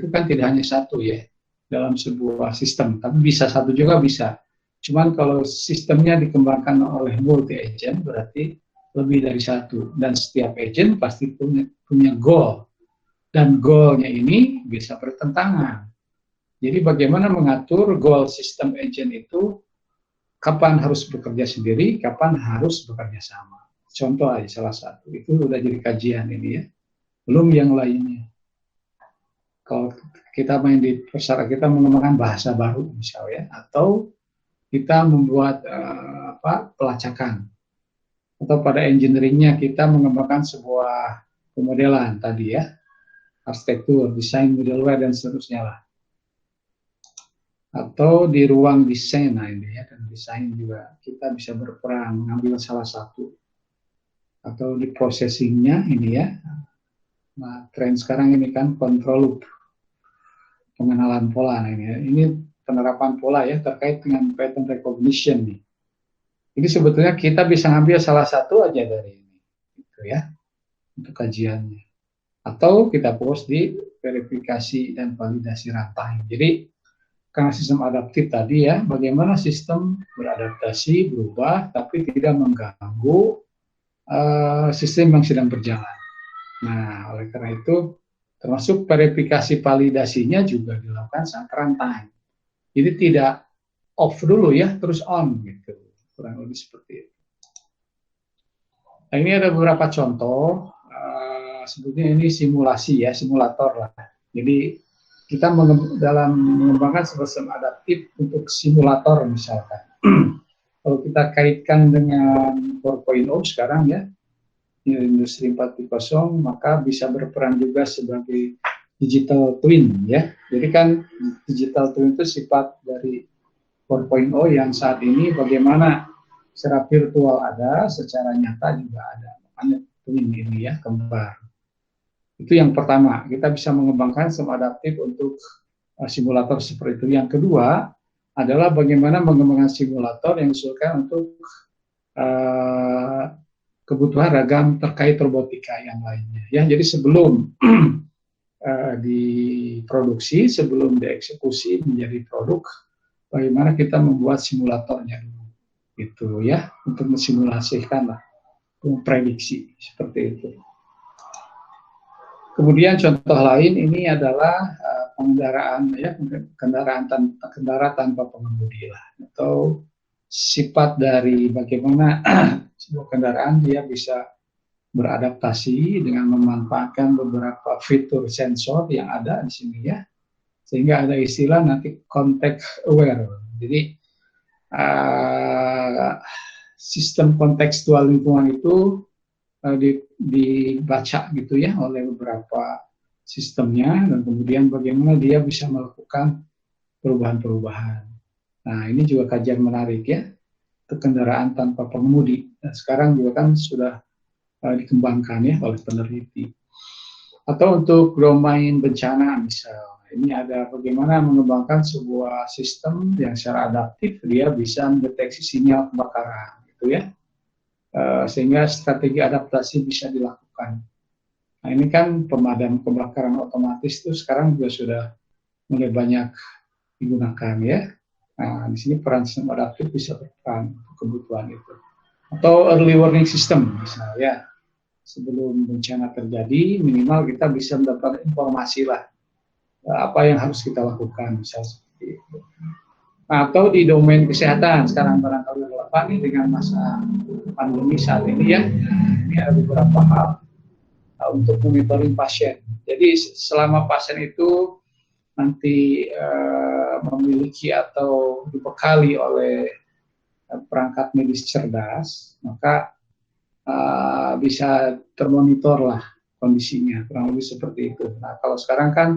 kan tidak hanya satu ya, dalam sebuah sistem, tapi bisa satu juga bisa. Cuman kalau sistemnya dikembangkan oleh multi-agent, berarti lebih dari satu. Dan setiap agent pasti punya goal. Dan goal-nya ini bisa bertentangan. Jadi bagaimana mengatur goal sistem agent itu, kapan harus bekerja sendiri, kapan harus bekerja sama. Contoh aja salah satu, itu udah jadi kajian ini ya. Belum yang lainnya. Kalau kita main di persara, kita mengembangkan bahasa baru misalnya, atau kita membuat pelacakan, atau pada engineeringnya kita mengembangkan sebuah pemodelan tadi ya, arsitektur, desain, middleware dan seterusnya lah. Atau di ruang desain, ini ya, dan desain juga kita bisa berperan mengambil salah satu. Atau di processingnya ini ya, nah tren sekarang ini kan control loop, pengenalan pola, nah ini ya. Ini penerapan pola ya terkait dengan pattern recognition nih. Ini sebetulnya kita bisa ngambil salah satu aja dari ini, gitu ya, untuk kajiannya. Atau kita post di verifikasi dan validasi runtime. Jadi karena sistem adaptif tadi ya, bagaimana sistem beradaptasi, berubah, tapi tidak mengganggu sistem yang sedang berjalan. Nah, oleh karena itu, termasuk verifikasi validasinya juga dilakukan saat runtime. Jadi tidak off dulu ya, terus on gitu. Kurang lebih seperti itu. Nah, ini ada beberapa contoh. Sebetulnya ini simulasi ya, simulator lah. Jadi kita dalam mengembangkan sistem adaptif untuk simulator misalkan. Kalau kita kaitkan dengan 4.0 sekarang ya, industri 4.0, maka bisa berperan juga sebagai digital twin ya. Jadi kan digital twin itu sifat dari 4.0 yang saat ini bagaimana secara virtual ada, secara nyata juga ada. Makanya twin ini ya, kembar. Itu yang pertama, kita bisa mengembangkan sistem adaptif untuk simulator seperti itu. Yang kedua adalah bagaimana mengembangkan simulator yang disesuaikan untuk kebutuhan ragam terkait robotika yang lainnya. Ya, jadi sebelum diproduksi, sebelum dieksekusi menjadi produk, bagaimana kita membuat simulatornya dulu, gitu ya, untuk mensimulasikan lah, memprediksi seperti itu. Kemudian contoh lain ini adalah pengendaraan ya, kendaraan tanpa pengemudi lah, atau sifat dari bagaimana sebuah kendaraan dia bisa beradaptasi dengan memanfaatkan beberapa fitur sensor yang ada di sini ya, sehingga ada istilah nanti context aware. Jadi sistem kontekstual lingkungan itu dibaca gitu ya oleh beberapa sistemnya, dan kemudian bagaimana dia bisa melakukan perubahan-perubahan. Nah, ini juga kajian menarik ya, untuk kendaraan tanpa pengemudi. Dan sekarang juga kan sudah dikembangkan ya oleh peneliti. Atau untuk domain bencana misal, ini ada bagaimana mengembangkan sebuah sistem yang secara adaptif dia bisa mendeteksi sinyal kebakaran gitu ya, sehingga strategi adaptasi bisa dilakukan. Nah, ini kan pemadam kebakaran otomatis itu sekarang juga sudah mulai banyak digunakan ya. Nah, di sini peran sistem adaptif bisa berperan untuk kebutuhan itu. Atau early warning system misalnya, sebelum bencana terjadi, minimal kita bisa mendapat informasi lah apa yang harus kita lakukan, misalnya seperti itu. Nah, atau di domain kesehatan, sekarang barangkali relevan nih dengan masa pandemi saat ini ya, ini ada beberapa hal untuk monitoring pasien. Jadi selama pasien itu nanti memiliki atau dibekali oleh perangkat medis cerdas, maka bisa termonitor lah kondisinya, kurang lebih seperti itu. Nah, kalau sekarang kan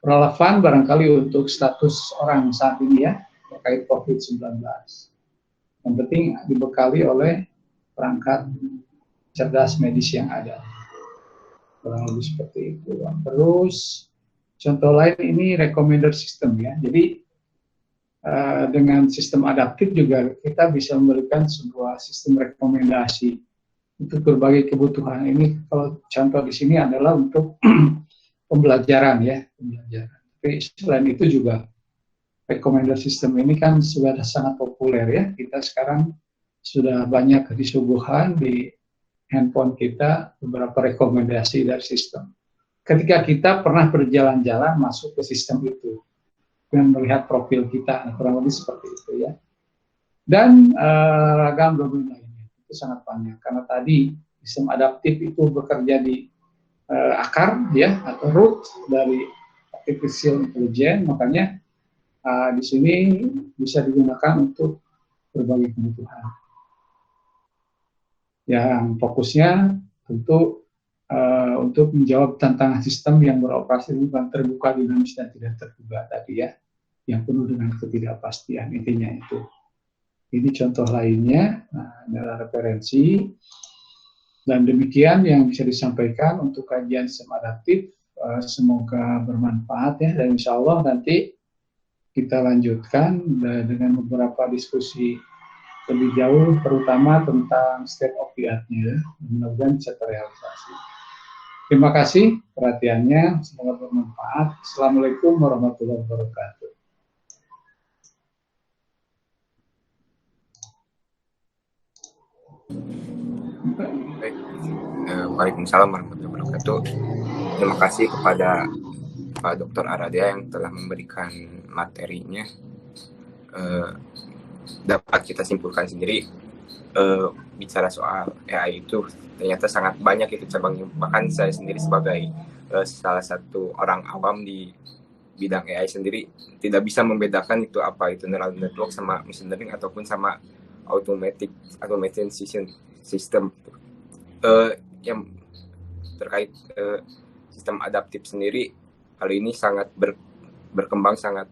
relevan barangkali untuk status orang saat ini ya, terkait COVID-19. Yang penting dibekali oleh perangkat cerdas medis yang ada. Kurang lebih seperti itu. Terus contoh lain ini recommender system ya. Jadi dengan sistem adaptif juga kita bisa memberikan sebuah sistem rekomendasi untuk berbagai kebutuhan. Ini kalau contoh di sini adalah untuk pembelajaran ya, pembelajaran. Tapi selain itu juga recommender system ini kan sudah sangat populer ya. Kita sekarang sudah banyak disuguhan di handphone kita beberapa rekomendasi dari sistem. Ketika kita pernah berjalan-jalan masuk ke sistem itu dan melihat profil kita, kurang lebih seperti itu ya. Dan ragam domain lainnya itu sangat banyak karena tadi sistem adaptif itu bekerja di akar ya atau root dari artificial intelligence, makanya di sini bisa digunakan untuk berbagai kebutuhan. Yang fokusnya tentu untuk menjawab tantangan sistem yang beroperasi dengan terbuka, dinamis, dan tidak terduga tadi ya, yang penuh dengan ketidakpastian, intinya itu. Ini contoh lainnya, adalah referensi, dan demikian yang bisa disampaikan untuk kajian sistem adaptif. Semoga bermanfaat ya, dan insya Allah nanti kita lanjutkan dengan beberapa diskusi lebih jauh, terutama tentang state of the art-nya, mudah-mudahan bisa terrealisasi. Terima kasih perhatiannya, semoga bermanfaat. Assalamualaikum warahmatullahi wabarakatuh. Baik. Waalaikumsalam warahmatullahi wabarakatuh. Terima kasih kepada Pak Dr. Aradia yang telah memberikan materinya. Dapat kita simpulkan sendiri, bicara soal AI itu ternyata sangat banyak itu cabangnya. Bahkan saya sendiri sebagai salah satu orang awam di bidang AI sendiri tidak bisa membedakan itu apa itu neural network sama machine learning ataupun sama automation system. Yang terkait sistem adaptif sendiri kali ini sangat berkembang sangat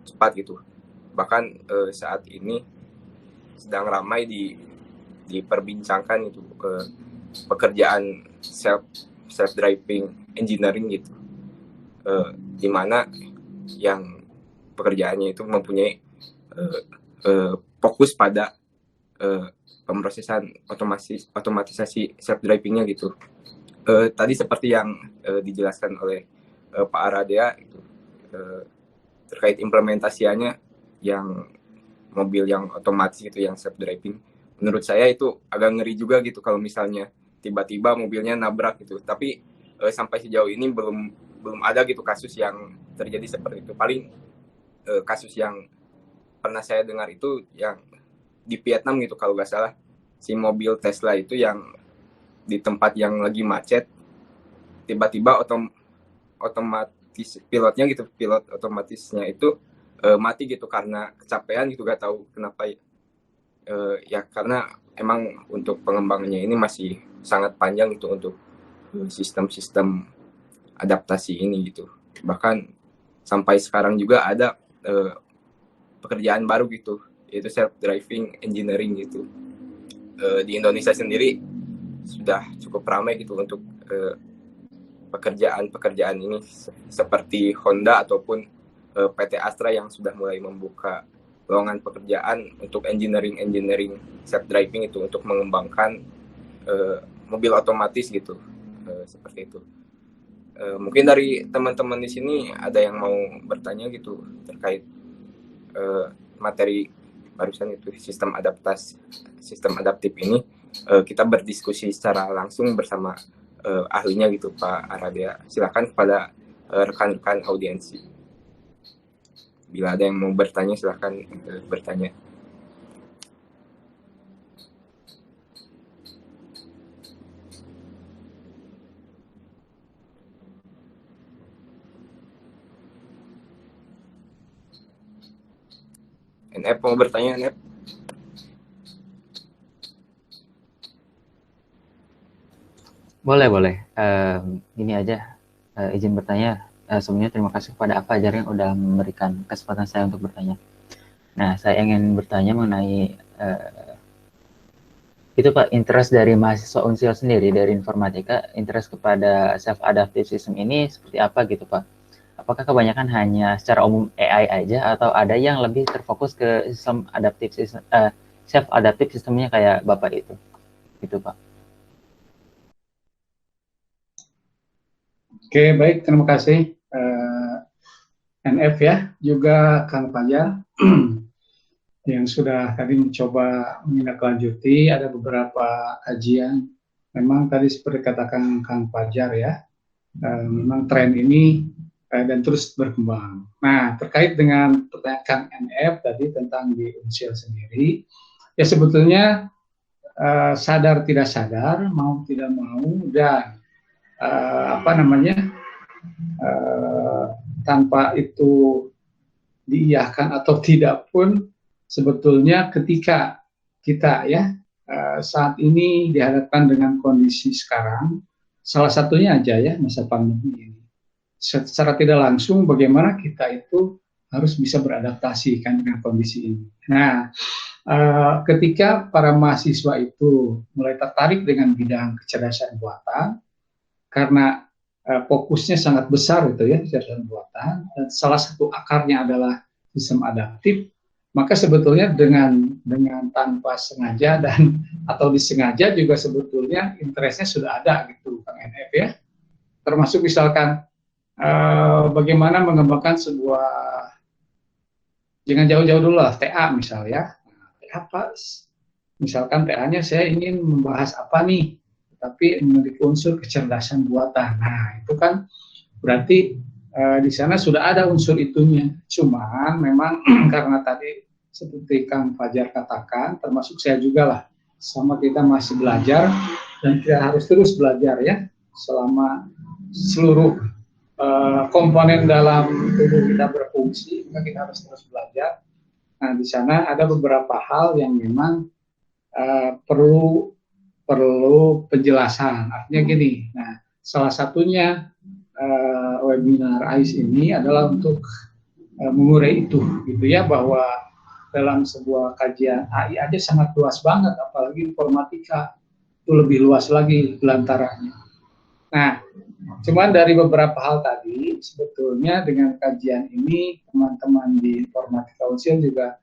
cepat gitu. Bahkan saat ini sedang ramai diperbincangkan itu pekerjaan self driving engineering gitu, di mana yang pekerjaannya itu mempunyai fokus pada pemrosesan otomatisasi self drivingnya gitu. Tadi seperti yang dijelaskan oleh Pak Aradea itu terkait implementasinya yang mobil yang otomatis itu yang self driving, menurut saya itu agak ngeri juga gitu kalau misalnya tiba-tiba mobilnya nabrak gitu. Tapi sampai sejauh ini belum ada gitu kasus yang terjadi seperti itu. Paling kasus yang pernah saya dengar itu yang di Vietnam gitu kalau nggak salah, si mobil Tesla itu yang di tempat yang lagi macet tiba-tiba otomatis pilotnya gitu, pilot otomatisnya itu mati gitu karena kecapean gitu, gak tahu kenapa ya karena emang untuk pengembangannya ini masih sangat panjang gitu untuk sistem-sistem adaptasi ini gitu. Bahkan sampai sekarang juga ada pekerjaan baru gitu, yaitu self driving engineering gitu. Di Indonesia sendiri sudah cukup ramai gitu untuk pekerjaan ini, seperti Honda ataupun PT Astra yang sudah mulai membuka lowongan pekerjaan untuk engineering self driving itu untuk mengembangkan mobil otomatis gitu, seperti itu. Mungkin dari teman-teman di sini ada yang mau bertanya gitu terkait materi barusan itu sistem adaptif ini, kita berdiskusi secara langsung bersama ahlinya gitu Pak Aradia. Silakan kepada rekan-rekan audiensi. Bila ada yang mau bertanya silakan bertanya. NF mau bertanya, NF? Boleh. Ini aja, izin bertanya. Sebelumnya terima kasih kepada Pak Fajar yang udah memberikan kesempatan saya untuk bertanya. Nah, saya ingin bertanya mengenai itu Pak, interest dari mahasiswa Unsil sendiri dari informatika, interest kepada self-adaptive system ini seperti apa gitu Pak? Apakah kebanyakan hanya secara umum AI aja atau ada yang lebih terfokus ke sistem adaptive system, self-adaptive sistemnya kayak Bapak itu? Gitu Pak. Oke, baik, terima kasih NF ya, juga Kang Fajar yang sudah tadi mencoba menindaklanjuti. Ada beberapa kajian, memang tadi seperti katakan Kang Fajar ya, memang tren ini dan terus berkembang. Nah, terkait dengan pertanyaan Kang NF tadi tentang di Unsil sendiri, ya sebetulnya sadar tidak sadar, mau tidak mau, dan tanpa itu diiyahkan atau tidak pun, sebetulnya ketika kita ya saat ini dihadapkan dengan kondisi sekarang, salah satunya aja ya masa pandemi ini, secara tidak langsung bagaimana kita itu harus bisa beradaptasi kan dengan kondisi ini. Nah, ketika para mahasiswa itu mulai tertarik dengan bidang kecerdasan buatan, karena fokusnya sangat besar itu ya kecerdasan buatan, dan salah satu akarnya adalah sistem adaptif, maka sebetulnya dengan tanpa sengaja dan atau disengaja juga sebetulnya interestnya sudah ada gitu Kang NF ya, termasuk misalkan bagaimana mengembangkan sebuah, jangan jauh-jauh dulu lah, TA misalnya. TA apa? Misalkan TA-nya saya ingin membahas apa nih, tapi memiliki unsur kecerdasan buatan. Nah, itu kan berarti di sana sudah ada unsur itunya. Cuman memang karena tadi seperti Kang Fajar katakan, termasuk saya juga lah, sama kita masih belajar dan kita harus terus belajar ya, selama seluruh komponen dalam tubuh kita berfungsi, maka kita harus terus belajar. Nah, di sana ada beberapa hal yang memang perlu penjelasan. Artinya gini, nah salah satunya webinar AIS ini adalah untuk mengurai itu, gitu ya, bahwa dalam sebuah kajian AI aja sangat luas banget, apalagi informatika itu lebih luas lagi gelantarannya. Nah, cuman dari beberapa hal tadi, sebetulnya dengan kajian ini teman-teman di informatika Unsil juga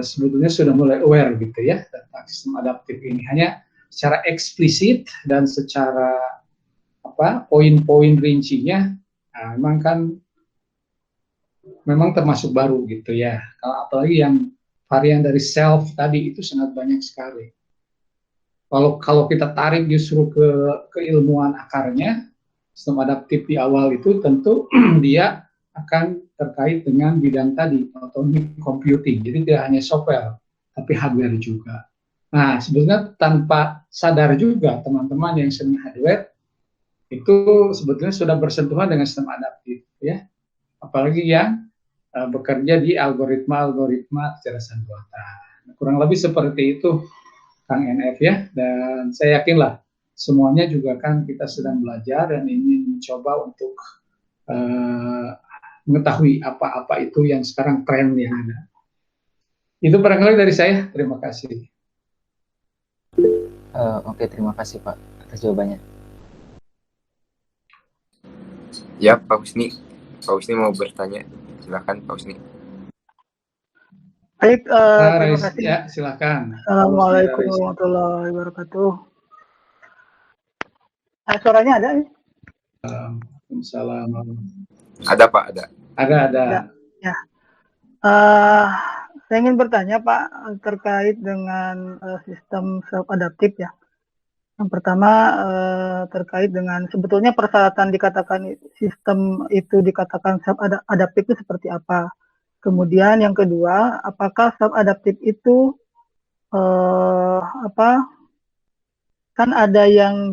sebetulnya sudah mulai aware gitu ya tentang sistem adaptif ini. Hanya secara eksplisit dan secara poin-poin rincinya, nah, memang termasuk baru gitu ya. Kalau apalagi yang varian dari self tadi itu sangat banyak sekali. Kalau kita tarik justru ke keilmuan akarnya, sistem adaptif di awal itu tentu dia akan terkait dengan bidang tadi, autonomic computing. Jadi tidak hanya software, tapi hardware juga. Nah, sebenarnya tanpa sadar juga teman-teman yang seni hardware itu sebetulnya sudah bersentuhan dengan sistem adaptif, ya. Apalagi yang bekerja di algoritma kecerdasan buatan. Kurang lebih seperti itu, Kang NF ya, dan saya yakinlah semuanya juga kan kita sedang belajar dan ingin mencoba untuk mengetahui apa-apa itu yang sekarang tren yang ada. Itu barangkali dari saya, terima kasih. Oke, terima kasih Pak atas jawabannya. Ya, Pak Husni mau bertanya, silakan Pak Husni. Baik, terima kasih. Ya, silakan. Assalamualaikum warahmatullahi wabarakatuh. Suaranya ada nih? Waalaikumsalam. Ada Pak, ada. Ada. Ya. Eh, saya ingin bertanya Pak terkait dengan sistem self adaptif ya. Yang pertama terkait dengan sebetulnya persyaratan dikatakan sistem itu dikatakan self adaptif itu seperti apa. Kemudian yang kedua, apakah self adaptif itu apa? Kan ada yang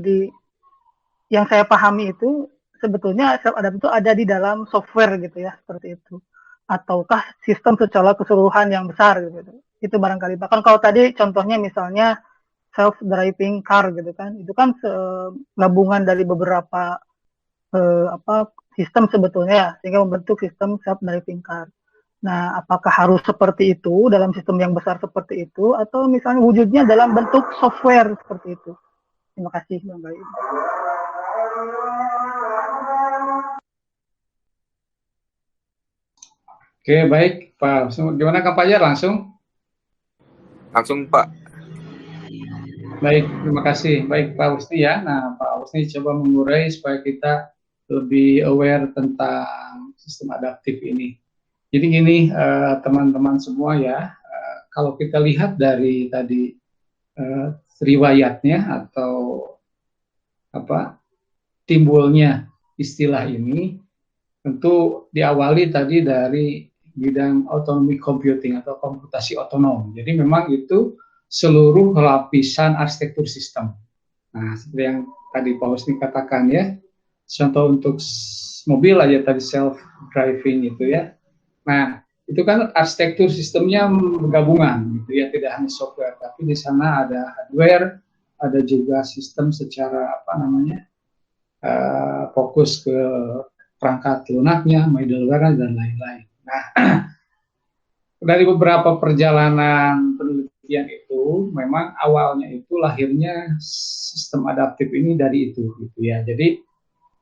saya pahami itu sebetulnya self adaptif itu ada di dalam software gitu ya, seperti itu. Ataukah sistem secara keseluruhan yang besar gitu. Itu barangkali. Bahkan kalau tadi contohnya misalnya self driving car gitu kan, itu kan gabungan dari beberapa sistem sebetulnya ya, sehingga membentuk sistem self driving car. Nah, apakah harus seperti itu dalam sistem yang besar seperti itu, atau misalnya wujudnya dalam bentuk software seperti itu? Terima kasih, Bang Bayu. Oke, baik Pak. Gimana Kak Fajar, langsung? Langsung Pak. Baik, terima kasih. Baik Pak Husni ya. Nah, Pak Husni coba mengurai supaya kita lebih aware tentang sistem adaptif ini. Jadi gini, teman-teman semua ya, kalau kita lihat dari tadi riwayatnya atau apa timbulnya istilah ini, tentu diawali tadi dari bidang autonomic computing atau komputasi otonom. Jadi memang itu seluruh lapisan arsitektur sistem. Nah, seperti yang tadi Pak Husni katakan ya, contoh untuk mobil aja tadi self driving itu ya. Nah, itu kan arsitektur sistemnya gabungan gitu ya, tidak hanya software, tapi di sana ada hardware, ada juga sistem secara fokus ke perangkat lunaknya, middleware dan lain-lain. Nah, dari beberapa perjalanan penelitian itu, memang awalnya itu lahirnya sistem adaptif ini dari itu, gitu ya. Jadi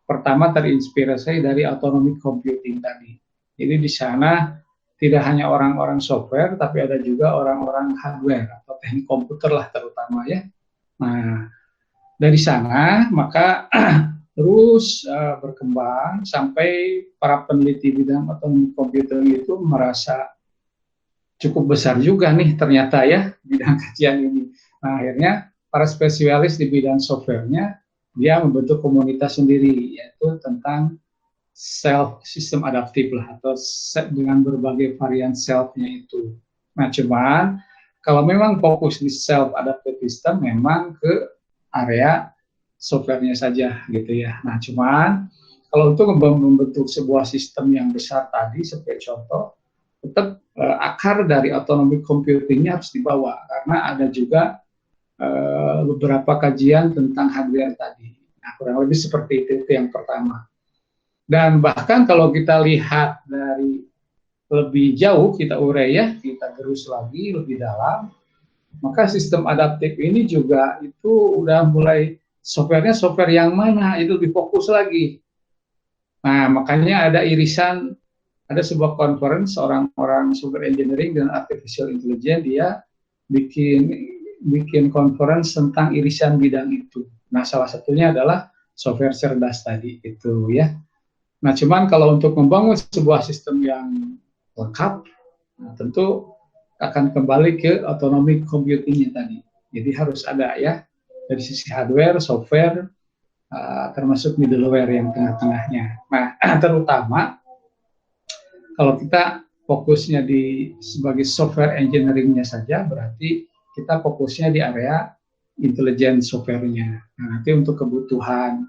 pertama terinspirasi dari autonomic computing tadi. Jadi di sana tidak hanya orang-orang software, tapi ada juga orang-orang hardware atau teknik komputer lah terutama ya. Nah, dari sana maka terus berkembang sampai para peneliti bidang autonomic computing itu merasa cukup besar juga nih ternyata ya bidang kajian ini. Nah, akhirnya para spesialis di bidang softwarenya dia membentuk komunitas sendiri, yaitu tentang self system adaptif lah, atau dengan berbagai varian self-nya itu. Nah, cuman kalau memang fokus di self adaptive system memang ke area softwarenya saja gitu ya. Nah, cuman kalau untuk membentuk sebuah sistem yang besar tadi sebagai contoh, tetap akar dari autonomic computingnya harus dibawa karena ada juga beberapa kajian tentang hardware tadi. Nah, kurang lebih seperti itu yang pertama. Dan bahkan kalau kita lihat dari lebih jauh, kita urai ya, kita gerus lagi lebih dalam, maka sistem adaptif ini juga itu udah mulai softwarenya software yang mana, itu lebih fokus lagi. Nah, makanya ada irisan, ada sebuah conference orang-orang software engineering dan artificial intelligence, dia bikin conference tentang irisan bidang itu. Nah, salah satunya adalah software cerdas tadi itu ya. Nah, cuman kalau untuk membangun sebuah sistem yang lengkap, nah, tentu akan kembali ke autonomic computing-nya tadi. Jadi harus ada ya, dari sisi hardware, software, termasuk middleware yang tengah-tengahnya. Nah, terutama kalau kita fokusnya sebagai software engineering-nya saja, berarti kita fokusnya di area intelligent software-nya. Nah, nanti untuk kebutuhan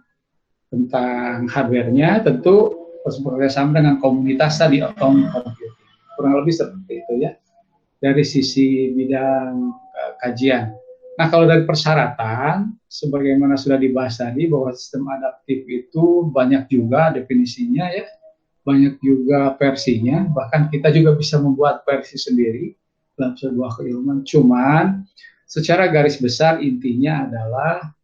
tentang hardware-nya tentu harus bekerjasama dengan komunitas tadi autonomic computing. Kurang lebih seperti itu ya dari sisi bidang kajian. Nah, kalau dari persyaratan sebagaimana sudah dibahas tadi bahwa sistem adaptif itu banyak juga definisinya ya, banyak juga versinya, bahkan kita juga bisa membuat versi sendiri dalam sebuah keilmuan. Cuman secara garis besar intinya adalah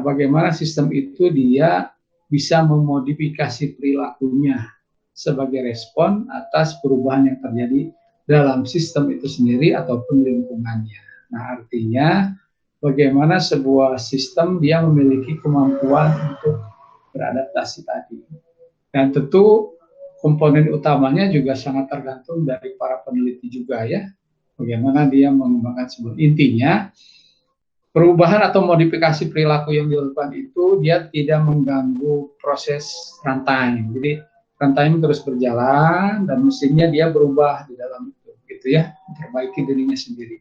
bagaimana sistem itu dia bisa memodifikasi perilakunya sebagai respon atas perubahan yang terjadi dalam sistem itu sendiri ataupun lingkungannya. Nah, artinya bagaimana sebuah sistem dia memiliki kemampuan untuk beradaptasi tadi. Dan tentu komponen utamanya juga sangat tergantung dari para peneliti juga ya, bagaimana dia mengembangkan sebuah. Intinya perubahan atau modifikasi perilaku yang dilakukan itu dia tidak mengganggu proses runtime. Jadi runtime terus berjalan dan mesinnya dia berubah di dalam itu, gitu ya, memperbaiki dirinya sendiri.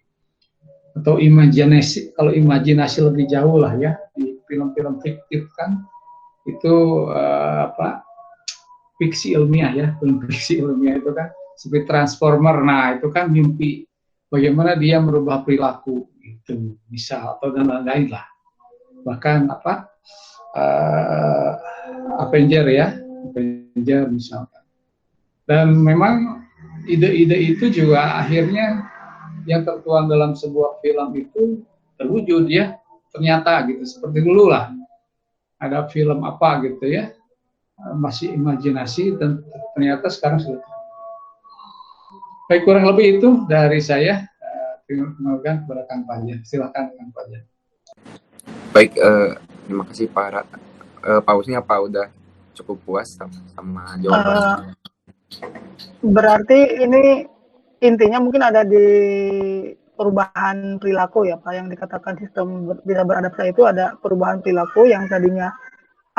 Atau imajinasi, kalau imajinasi lebih jauh lah ya, di film-film fiktif kan itu fiksi ilmiah ya, film fiksi ilmiah itu kan seperti Transformer. Nah itu kan mimpi bagaimana dia merubah perilaku itu misal, atau dan lain-lain lah. Bahkan Avenger ya, Avenger misalkan. Dan memang ide-ide itu juga akhirnya yang tertuang dalam sebuah film itu terwujud ya, ternyata gitu. Seperti dulu lah ada film apa gitu ya, masih imajinasi dan ternyata sekarang sudah. Baik, kurang lebih itu dari saya. Kenalkan kepada Kang Fajar. Silakan Kang Fajar. Baik, terima kasih Pak Arat. Pausnya apa udah cukup puas sama jawaban? Berarti ini intinya mungkin ada di perubahan perilaku ya Pak, yang dikatakan sistem bisa beradaptasi itu ada perubahan perilaku yang tadinya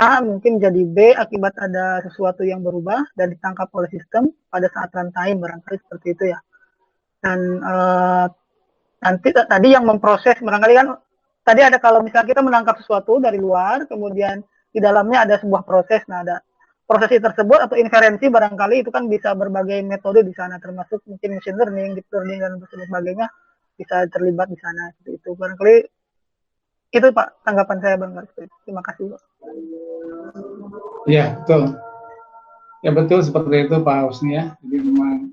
A mungkin jadi B akibat ada sesuatu yang berubah dan ditangkap oleh sistem pada saat runtime, barangkali seperti itu ya. Dan nanti tadi yang memproses, barangkali kan tadi ada kalau misalnya kita menangkap sesuatu dari luar, kemudian di dalamnya ada sebuah proses, nah ada proses tersebut atau inferensi barangkali itu kan bisa berbagai metode di sana, termasuk mungkin machine learning, deep learning dan sebagainya bisa terlibat di sana. Itu barangkali itu Pak tanggapan saya barangkali. Terima kasih Pak. Ya betul. Ya betul seperti itu Pak Husni ya. Jadi memang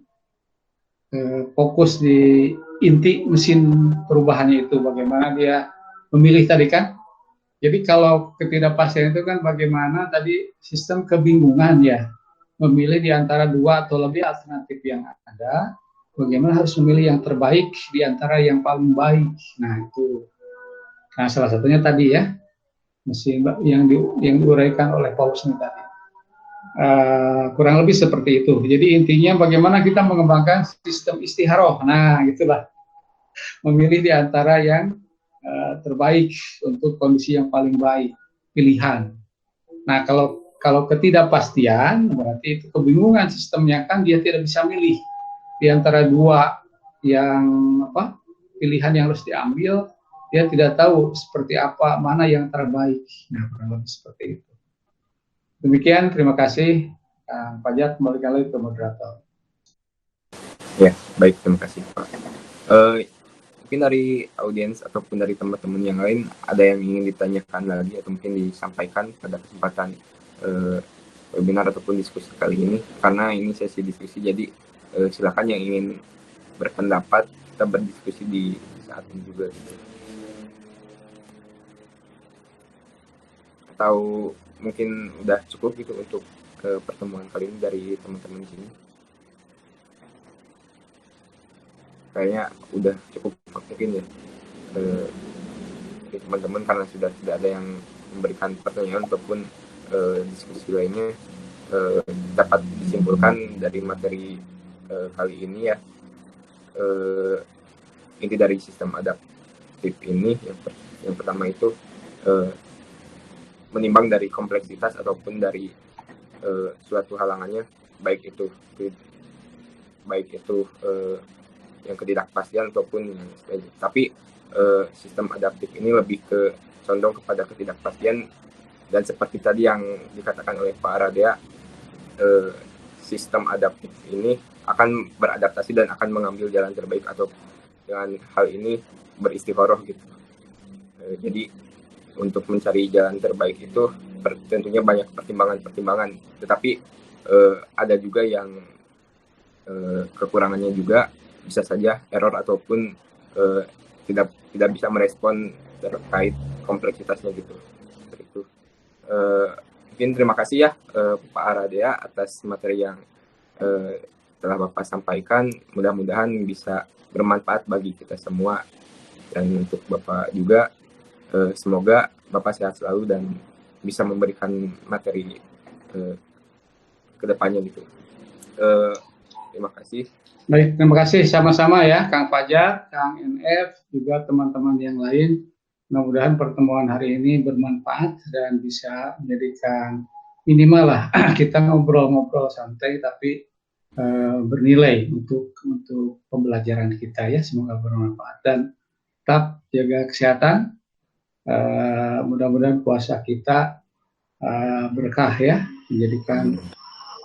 fokus di inti mesin perubahannya itu bagaimana dia memilih tadi kan. Jadi kalau ketidakpastian itu kan bagaimana tadi sistem kebingungan ya, memilih di antara dua atau lebih alternatif yang ada, bagaimana harus memilih yang terbaik di antara yang paling baik. Nah itu, nah salah satunya tadi ya, mesin yang diuraikan oleh Paulus ini tadi. Kurang lebih seperti itu. Jadi intinya bagaimana kita mengembangkan sistem istikharah. Nah gitulah, memilih di antara yang terbaik untuk kondisi yang paling baik, pilihan. Nah kalau ketidakpastian berarti itu kebingungan sistemnya kan, dia tidak bisa milih di antara dua yang pilihan yang harus diambil, dia tidak tahu seperti apa mana yang terbaik. Nah kurang lebih seperti itu. Demikian, terima kasih Kang Fajar, kembalikan lagi ke moderator. Ya baik, terima kasih Pak. Mungkin dari audiens ataupun dari teman-teman yang lain ada yang ingin ditanyakan lagi atau mungkin disampaikan pada kesempatan webinar ataupun diskusi kali ini, karena ini sesi diskusi, jadi silakan yang ingin berpendapat, kita berdiskusi di saat ini juga gitu. Atau mungkin udah cukup gitu untuk pertemuan kali ini dari teman-teman sini. Kayaknya udah cukup mungkin ya teman-teman, karena sudah tidak ada yang memberikan pertanyaan ataupun diskusi lainnya. Dapat disimpulkan dari materi kali ini ya, inti dari sistem adaptif ini yang pertama itu menimbang dari kompleksitas ataupun dari suatu halangannya, baik itu yang ketidakpastian ataupun yang sebagainya. Tapi sistem adaptif ini lebih condong kepada ketidakpastian, dan seperti tadi yang dikatakan oleh Pak Aradea, sistem adaptif ini akan beradaptasi dan akan mengambil jalan terbaik, atau dengan hal ini beristikharah gitu. Jadi untuk mencari jalan terbaik itu tentunya banyak pertimbangan, tetapi ada juga yang kekurangannya juga, bisa saja error ataupun tidak bisa merespon terkait kompleksitasnya gitu. Itu mungkin terima kasih ya Pak Aradea atas materi yang telah Bapak sampaikan. Mudah-mudahan bisa bermanfaat bagi kita semua, dan untuk Bapak juga semoga Bapak sehat selalu dan bisa memberikan materi ke depannya gitu. Terima kasih. Baik, terima kasih sama-sama ya, Kang Fajar, Kang NF, juga teman-teman yang lain. Mudah-mudahan pertemuan hari ini bermanfaat dan bisa menjadikan minimal lah kita ngobrol-ngobrol santai tapi bernilai untuk pembelajaran kita ya. Semoga bermanfaat dan tetap jaga kesehatan. Mudah-mudahan puasa kita berkah ya, menjadikan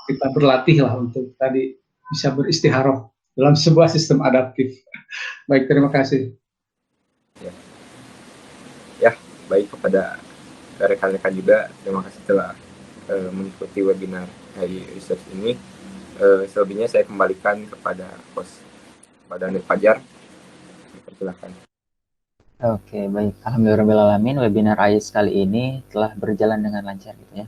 kita berlatih lah untuk tadi bisa beristikharah dalam sebuah sistem adaptif. Baik, terima kasih. Ya, baik kepada rekan-rekan juga, terima kasih telah mengikuti webinar hari research ini. Selebihnya saya kembalikan kepada host, pada Anil Fajar. Persilakan. Oke, baik. Alhamdulillahirrahmanirrahim, webinar AIS kali ini telah berjalan dengan lancar gitu ya.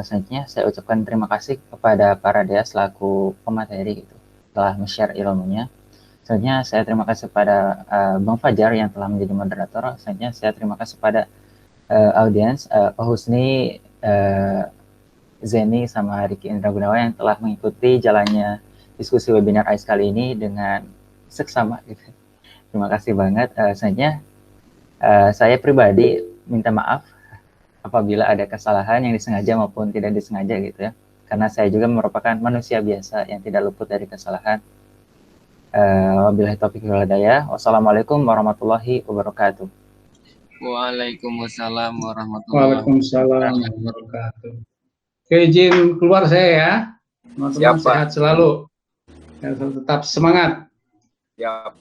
Selanjutnya saya ucapkan terima kasih kepada para Dea selaku pemateri gitu, telah men-share ilmunya. Selanjutnya saya terima kasih kepada Bang Fajar yang telah menjadi moderator. Selanjutnya saya terima kasih kepada audiens, Pak Husni, Zeni, sama Riki Indra Gunawan yang telah mengikuti jalannya diskusi webinar AIS kali ini dengan seksama gitu. Terima kasih banget. Selanjutnya saya pribadi minta maaf apabila ada kesalahan yang disengaja maupun tidak disengaja gitu ya. Karena saya juga merupakan manusia biasa yang tidak luput dari kesalahan. Wabillahi taufiq wal hidayah. Wassalamualaikum warahmatullahi wabarakatuh. Waalaikumsalam warahmatullahi wabarakatuh. Oke, izin keluar saya ya. Teman-teman sehat selalu. Ya, tetap semangat. Siap.